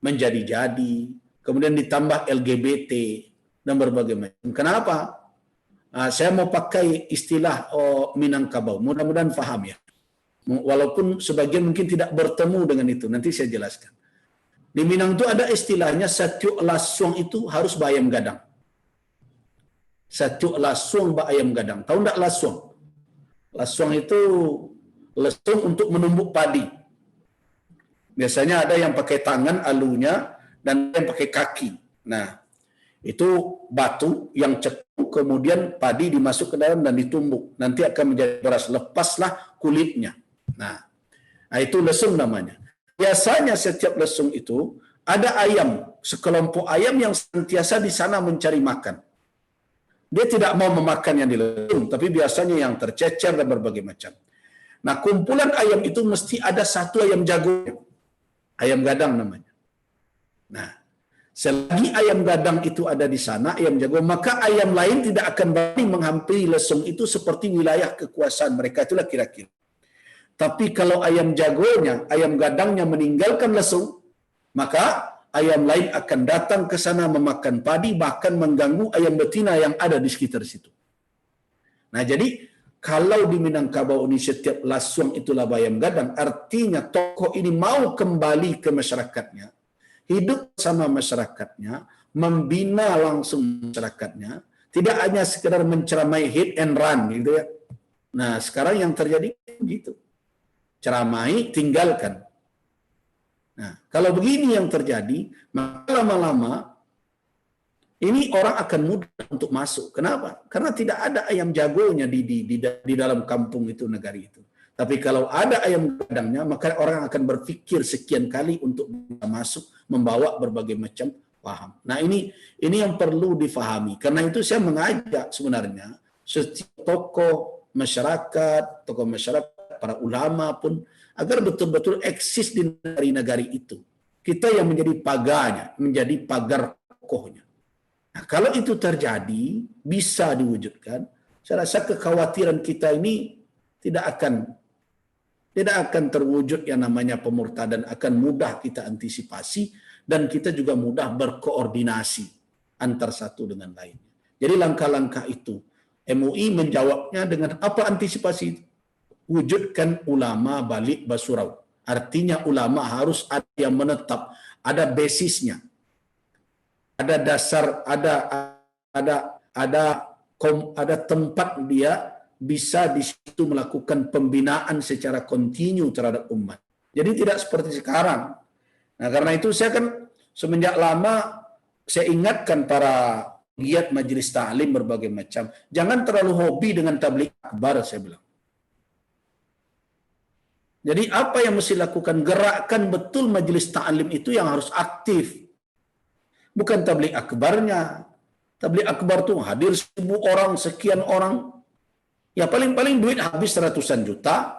menjadi-jadi, kemudian ditambah LGBT dan berbagai macam. Kenapa? Saya mau pakai istilah Minangkabau, mudah-mudahan paham ya. Walaupun sebagian mungkin tidak bertemu dengan itu, nanti saya jelaskan. Di Minang itu ada istilahnya satu lasuang itu harus bayam gadang. Satu lasuang bayam gadang. Tahu enggak lasuang? Lasuang itu lesung untuk menumbuk padi. Biasanya ada yang pakai tangan alunya dan ada yang pakai kaki. Nah, itu batu yang cekung, kemudian padi dimasuk ke dalam dan ditumbuk. Nanti akan menjadi beras. Lepaslah kulitnya. Nah, itu lesung namanya. Biasanya setiap lesung itu ada ayam, sekelompok ayam yang senantiasa di sana mencari makan. Dia tidak mau memakan yang di lesung, tapi biasanya yang tercecer dan berbagai macam. Nah, kumpulan ayam itu mesti ada satu ayam jago, ayam gadang namanya. Nah, selagi ayam gadang itu ada di sana, ayam jago, maka ayam lain tidak akan berani menghampiri lesung itu seperti wilayah kekuasaan mereka, itulah kira-kira. Tapi kalau ayam jagonya, ayam gadangnya meninggalkan lesung, maka ayam lain akan datang ke sana memakan padi, bahkan mengganggu ayam betina yang ada di sekitar situ. Nah, jadi kalau di Minangkabau ini setiap lasuang itulah bayam gadang, artinya tokoh ini mau kembali ke masyarakatnya, hidup sama masyarakatnya, membina langsung masyarakatnya, tidak hanya sekedar menceramai hit and run gitu ya. Nah, sekarang yang terjadi begitu. Ceramai, tinggalkan. Nah, kalau begini yang terjadi, maka lama-lama ini orang akan mudah untuk masuk. Kenapa? Karena tidak ada ayam jagonya di dalam kampung itu, negari itu. Tapi kalau ada ayam gadangnya, maka orang akan berpikir sekian kali untuk masuk, membawa berbagai macam paham. Nah, ini yang perlu difahami. Karena itu saya mengajak sebenarnya setiap tokoh masyarakat, para ulama pun, agar betul-betul eksis di negari-negari itu. Kita yang menjadi paganya, menjadi pagar tokohnya. Nah, kalau itu terjadi, bisa diwujudkan, saya rasa kekhawatiran kita ini tidak akan terwujud yang namanya pemurtadan, akan mudah kita antisipasi, dan kita juga mudah berkoordinasi antar satu dengan lainnya. Jadi langkah-langkah itu, MUI menjawabnya dengan apa antisipasi itu? Wujudkan ulama balik basurau. Artinya ulama harus ada yang menetap, ada basisnya, ada dasar, ada tempat dia bisa di situ melakukan pembinaan secara kontinu terhadap umat. Jadi tidak seperti sekarang. Nah, karena itu saya kan semenjak lama saya ingatkan para giat majelis ta'lim berbagai macam, jangan terlalu hobi dengan tabligh akbar, saya bilang. Jadi apa yang mesti lakukan? Gerakkan betul majelis ta'lim itu yang harus aktif. Bukan tabligh akbarnya. Tabligh akbar tuh hadir 1000 orang, sekian orang. Ya paling-paling duit habis ratusan juta.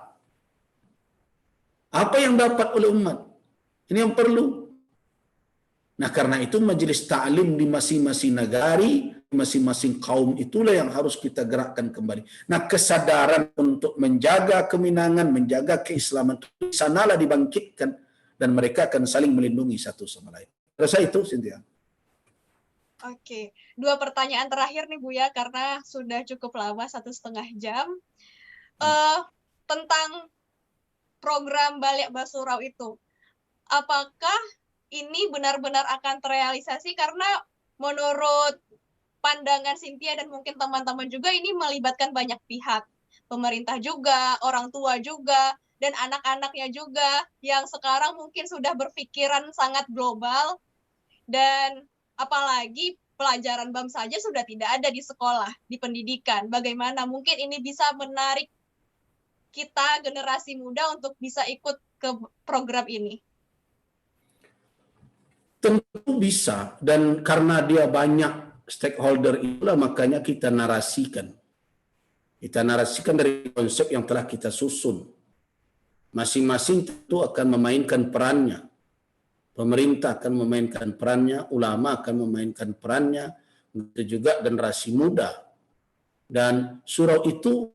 Apa yang dapat oleh umat? Ini yang perlu. Nah, karena itu majelis ta'lim di masing-masing negari, masing-masing kaum itulah yang harus kita gerakkan kembali. Nah, kesadaran untuk menjaga keminangan, menjaga keislaman itu sanalah dibangkitkan, dan mereka akan saling melindungi satu sama lain. Rasa itu, Cynthia. Oke, 2 pertanyaan terakhir nih Buya, karena sudah cukup lama, 1,5 jam. Tentang program Balik Basurau itu, apakah ini benar-benar akan terrealisasi? Karena menurut pandangan Cynthia dan mungkin teman-teman juga, ini melibatkan banyak pihak. Pemerintah juga, orang tua juga, dan anak-anaknya juga yang sekarang mungkin sudah berpikiran sangat global, dan apalagi pelajaran BAM saja sudah tidak ada di sekolah, di pendidikan. Bagaimana mungkin ini bisa menarik kita generasi muda untuk bisa ikut ke program ini? Tentu bisa, dan karena dia banyak stakeholder itulah makanya kita narasikan. Kita narasikan dari konsep yang telah kita susun. Masing-masing tentu akan memainkan perannya. Pemerintah akan memainkan perannya, ulama akan memainkan perannya, begitu juga generasi muda. Dan surau itu,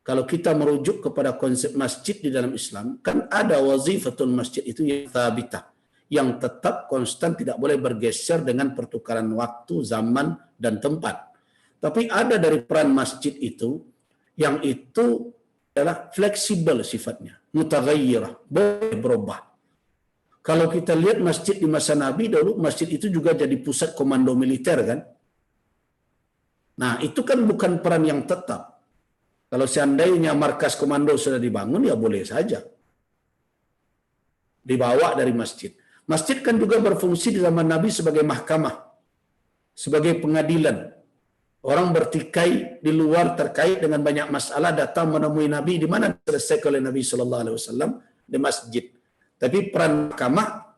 kalau kita merujuk kepada konsep masjid di dalam Islam, kan ada wazifatul masjid itu yang thabitah, yang tetap konstan, tidak boleh bergeser dengan pertukaran waktu, zaman, dan tempat. Tapi ada dari peran masjid itu, yang itu adalah fleksibel sifatnya, mutaghayyirah, boleh berubah. Kalau kita lihat masjid di masa Nabi dulu, masjid itu juga jadi pusat komando militer kan. Nah, itu kan bukan peran yang tetap. Kalau seandainya markas komando sudah dibangun, ya boleh saja dibawa dari masjid. Masjid kan juga berfungsi di zaman Nabi sebagai mahkamah, sebagai pengadilan. Orang bertikai di luar terkait dengan banyak masalah datang menemui Nabi, di mana diselesaikan oleh Nabi Sallallahu Alaihi Wasallam di masjid. Tapi peran mahkamah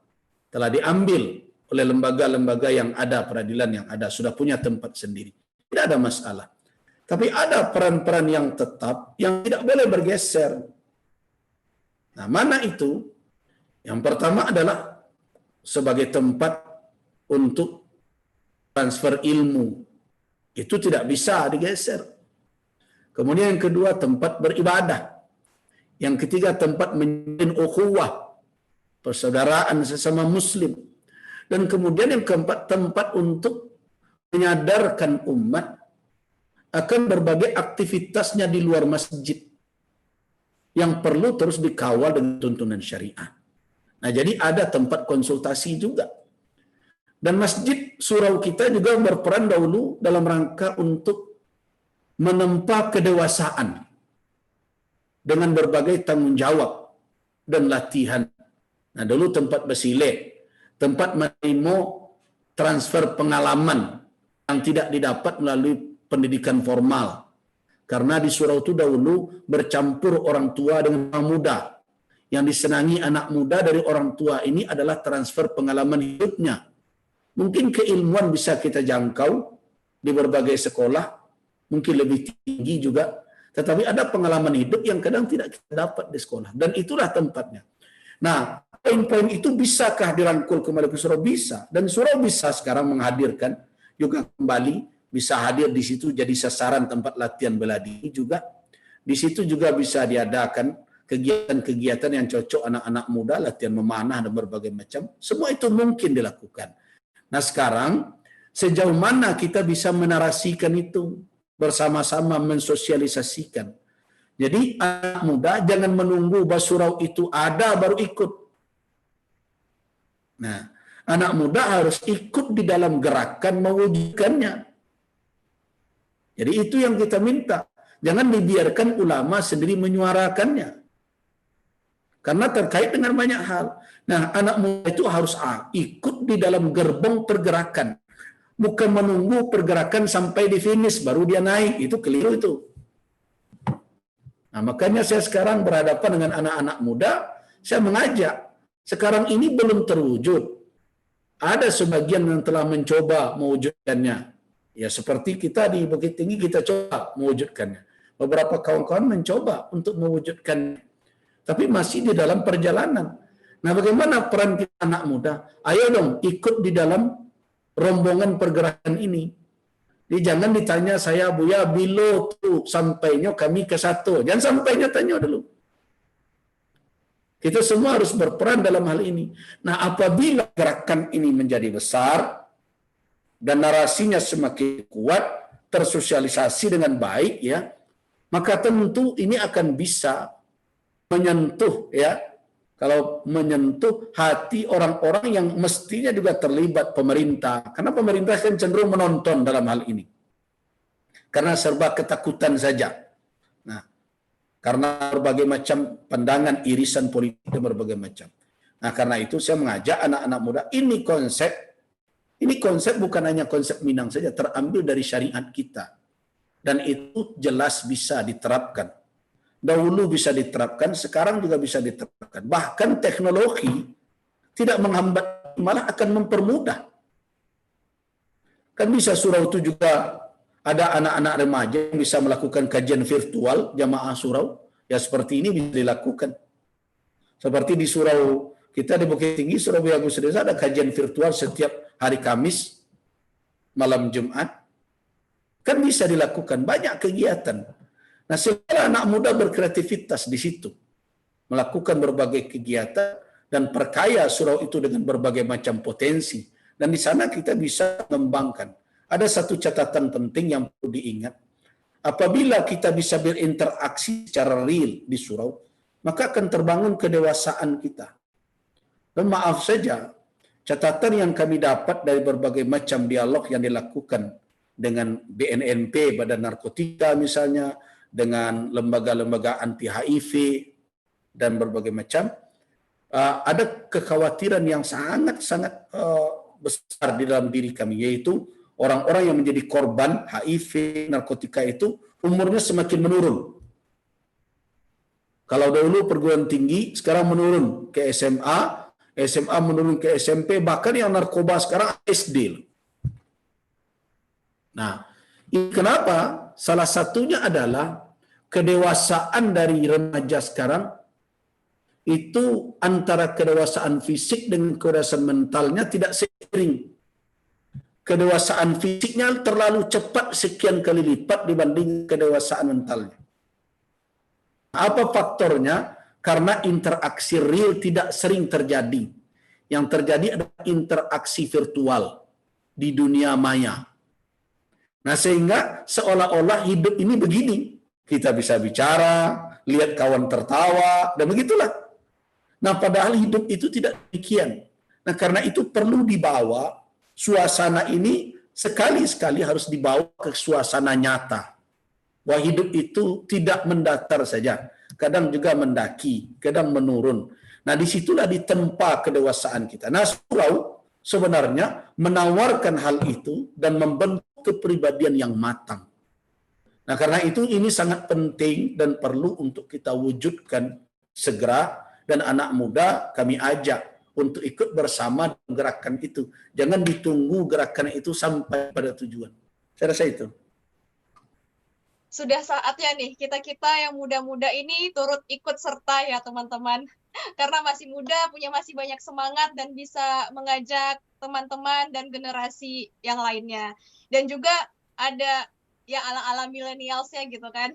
telah diambil oleh lembaga-lembaga yang ada, peradilan yang ada, sudah punya tempat sendiri. Tidak ada masalah. Tapi ada peran-peran yang tetap, yang tidak boleh bergeser. Nah, mana itu? Yang pertama adalah sebagai tempat untuk transfer ilmu. Itu tidak bisa digeser. Kemudian yang kedua, tempat beribadah. Yang ketiga, tempat menjalin ukhuwah, persaudaraan sesama muslim. Dan kemudian yang keempat, tempat untuk menyadarkan umat akan berbagai aktivitasnya di luar masjid yang perlu terus dikawal dengan tuntunan syariat. Nah, jadi ada tempat konsultasi juga. Dan masjid surau kita juga berperan dahulu dalam rangka untuk menempa kedewasaan dengan berbagai tanggung jawab dan latihan. Nah, dulu tempat bersilet, tempat menerima transfer pengalaman yang tidak didapat melalui pendidikan formal. Karena di surau itu dahulu bercampur orang tua dengan orang muda. Yang disenangi anak muda dari orang tua ini adalah transfer pengalaman hidupnya. Mungkin keilmuan bisa kita jangkau di berbagai sekolah, mungkin lebih tinggi juga, tetapi ada pengalaman hidup yang kadang tidak kita dapat di sekolah, dan itulah tempatnya. Nah, poin-poin itu bisakah dirangkul kembali ke surau? Bisa, dan surau bisa sekarang menghadirkan juga kembali, bisa hadir di situ jadi sasaran tempat latihan bela diri juga. Di situ juga bisa diadakan kegiatan-kegiatan yang cocok anak-anak muda, latihan memanah dan berbagai macam. Semua itu mungkin dilakukan. Nah, sekarang sejauh mana kita bisa menarasikan itu, bersama-sama mensosialisasikan. Jadi anak muda jangan menunggu basurau itu ada baru ikut. Nah, anak muda harus ikut di dalam gerakan mewujudkannya. Jadi itu yang kita minta. Jangan dibiarkan ulama sendiri menyuarakannya. Karena terkait dengan banyak hal. Nah, anak muda itu harus ikut di dalam gerbong pergerakan. Bukan menunggu pergerakan sampai di finish baru dia naik. Itu keliru itu. Nah, makanya saya sekarang berhadapan dengan anak-anak muda, saya mengajak. Sekarang ini belum terwujud. Ada sebagian yang telah mencoba mewujudkannya. Ya, seperti kita di Bukit Tinggi kita coba mewujudkannya. Beberapa kawan-kawan mencoba untuk mewujudkannya. Tapi masih di dalam perjalanan. Nah, bagaimana peran kita anak muda? Ayo dong ikut di dalam rombongan pergerakan ini. Jadi jangan ditanya saya, Buya, bilo tuh sampainya kami ke satu. Jangan sampainya tanya dulu. Kita semua harus berperan dalam hal ini. Nah, apabila gerakan ini menjadi besar dan narasinya semakin kuat, tersosialisasi dengan baik, ya, maka tentu ini akan bisa menyentuh, ya, kalau menyentuh hati orang-orang yang mestinya juga terlibat pemerintah, karena pemerintah kan cenderung menonton dalam hal ini karena serba ketakutan saja. Nah, karena berbagai macam pandangan irisan politik dan berbagai macam. Nah, karena itu saya mengajak anak-anak muda, ini konsep bukan hanya konsep Minang saja, terambil dari syariat kita, dan itu jelas bisa diterapkan. Dahulu bisa diterapkan, sekarang juga bisa diterapkan. Bahkan teknologi tidak menghambat malah akan mempermudah. Kan bisa surau itu juga ada anak-anak remaja yang bisa melakukan kajian virtual jamaah surau. Ya seperti ini bisa dilakukan. Seperti di surau kita di Bukit Tinggi, Surabaya Agus Desa, ada kajian virtual setiap hari Kamis, malam Jumat. Kan bisa dilakukan, banyak kegiatan. Nah, segala anak muda berkreativitas di situ. Melakukan berbagai kegiatan dan perkaya surau itu dengan berbagai macam potensi. Dan di sana kita bisa mengembangkan. Ada satu catatan penting yang perlu diingat. Apabila kita bisa berinteraksi secara real di surau, maka akan terbangun kedewasaan kita. Dan maaf saja, catatan yang kami dapat dari berbagai macam dialog yang dilakukan dengan BNNP, Badan Narkotika misalnya, dengan lembaga-lembaga anti HIV, dan berbagai macam, ada kekhawatiran yang sangat-sangat besar di dalam diri kami, yaitu orang-orang yang menjadi korban HIV, narkotika itu umurnya semakin menurun. Kalau dahulu perguruan tinggi, sekarang menurun ke SMA, SMA menurun ke SMP, bahkan yang narkoba sekarang SD. Nah, ini kenapa? Salah satunya adalah kedewasaan dari remaja sekarang itu antara kedewasaan fisik dengan kedewasaan mentalnya tidak seiring. Kedewasaan fisiknya terlalu cepat sekian kali lipat dibanding kedewasaan mentalnya. Apa faktornya? Karena interaksi real tidak sering terjadi. Yang terjadi adalah interaksi virtual di dunia maya. Nah, sehingga seolah-olah hidup ini begini. Kita bisa bicara, lihat kawan tertawa, dan begitulah. Nah, padahal hidup itu tidak demikian. Nah, karena itu perlu dibawa suasana ini sekali-sekali harus dibawa ke suasana nyata. Bahwa hidup itu tidak mendatar saja. Kadang juga mendaki, kadang menurun. Nah, disitulah ditempa kedewasaan kita. Nah, surau sebenarnya menawarkan hal itu dan membentuk kepribadian yang matang. Nah, karena itu ini sangat penting dan perlu untuk kita wujudkan segera, dan anak muda kami ajak untuk ikut bersama gerakan itu. Jangan ditunggu gerakan itu sampai pada tujuan. Saya rasa itu. Sudah saatnya nih kita-kita yang muda-muda ini turut ikut serta ya teman-teman. Karena masih muda, punya masih banyak semangat dan bisa mengajak teman-teman dan generasi yang lainnya. Dan juga ada ya ala-ala milenialsnya gitu kan.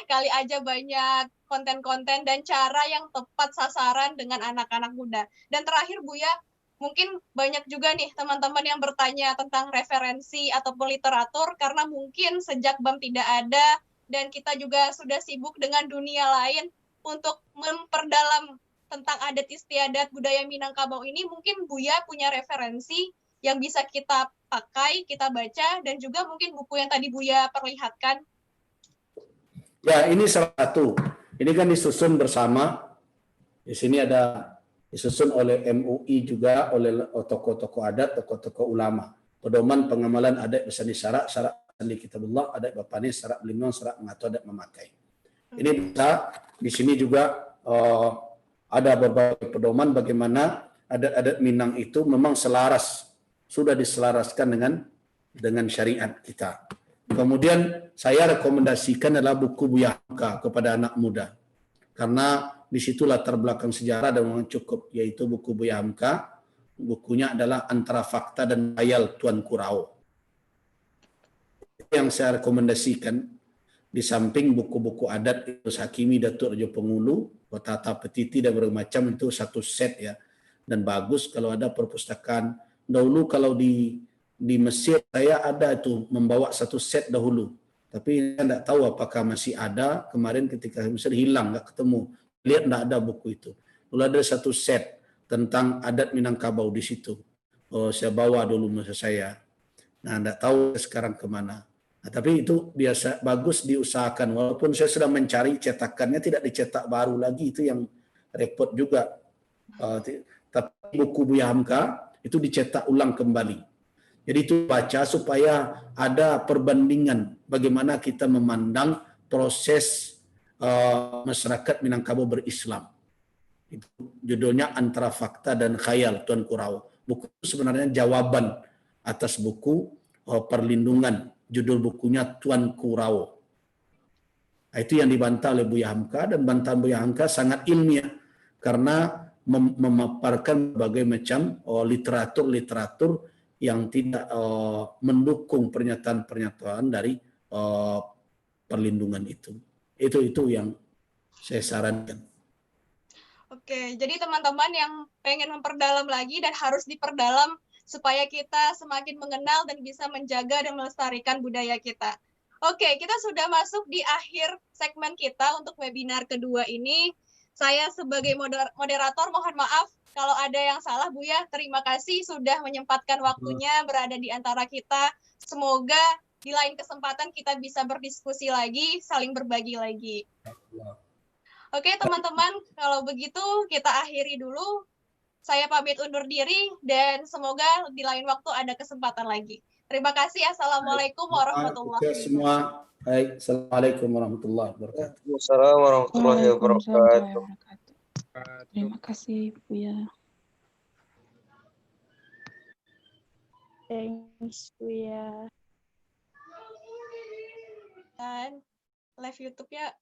Kali aja banyak konten-konten dan cara yang tepat sasaran dengan anak-anak muda. Dan terakhir Buya, mungkin banyak juga nih teman-teman yang bertanya tentang referensi ataupun literatur karena mungkin sejak BAM tidak ada dan kita juga sudah sibuk dengan dunia lain untuk memperdalam tentang adat istiadat budaya Minangkabau ini. Mungkin Buya punya referensi yang bisa kita pakai, kita baca, dan juga mungkin buku yang tadi Buya perlihatkan. Ya, ini salah satu. Ini kan disusun bersama. Di sini ada disusun oleh MUI juga, oleh tokoh-tokoh adat, tokoh-tokoh ulama. Pedoman Pengamalan Adat Bersandi Syarak, Syarak Bersandi Kitabullah, Adat Bapani, Syarak Melindung, Syarak Mengatur Adat Memakai. Ini bisa, di sini juga ada beberapa pedoman bagaimana adat-adat Minang itu memang selaras, sudah diselaraskan dengan syariat kita. Kemudian saya rekomendasikan adalah buku Buya Hamka kepada anak muda. Karena disitulah latar belakang sejarah dan memang cukup, yaitu buku Buya Hamka. Bukunya adalah Antara Fakta dan Khayal Tuan Kurau. Itu yang saya rekomendasikan. Di samping buku-buku adat Idrus Hakimi, Datuk Raja Pengulu, Tata Petiti dan berbagai macam, itu satu set ya. Dan bagus kalau ada perpustakaan. Dahulu kalau di Mesir saya ada itu membawa satu set dahulu. Tapi saya tidak tahu apakah masih ada. Kemarin ketika Mesir hilang, nggak ketemu. Lihat tidak ada buku itu. Lalu ada satu set tentang adat Minangkabau di situ. Oh, saya bawa dulu masa saya. Nah, tidak tahu sekarang kemana. Nah, tapi itu biasa bagus diusahakan. Walaupun saya sudah mencari cetakannya tidak dicetak baru lagi, itu yang repot juga. Tapi buku Buya Hamka itu dicetak ulang kembali. Jadi itu baca supaya ada perbandingan bagaimana kita memandang proses masyarakat Minangkabau berislam. Itu judulnya Antara Fakta dan Khayal Tuan Kurau. buku itu sebenarnya jawaban atas buku perlindungan, judul bukunya Tuanku Rawo. Itu yang dibantah oleh Buya Hamka, dan bantahan Buya Hamka sangat ilmiah karena memaparkan berbagai macam literatur-literatur yang tidak mendukung pernyataan-pernyataan dari perlindungan itu. Itu yang saya sarankan. Oke, jadi teman-teman yang pengen memperdalam lagi dan harus diperdalam supaya kita semakin mengenal dan bisa menjaga dan melestarikan budaya kita. Oke, kita sudah masuk di akhir segmen kita untuk webinar kedua ini. Saya sebagai moderator mohon maaf kalau ada yang salah, Buya. Terima kasih sudah menyempatkan waktunya berada di antara kita. Semoga di lain kesempatan kita bisa berdiskusi lagi, saling berbagi lagi. Oke, teman-teman, kalau begitu kita akhiri dulu. Saya pamit undur diri dan semoga di lain waktu ada kesempatan lagi. Terima kasih. Assalamualaikum warahmatullahi wabarakatuh. Semua. Baik, assalamualaikum warahmatullahi wabarakatuh. Waalaikumsalam warahmatullahi wabarakatuh. Terima kasih, Buya. Thanks, Buya. Dan live YouTube-nya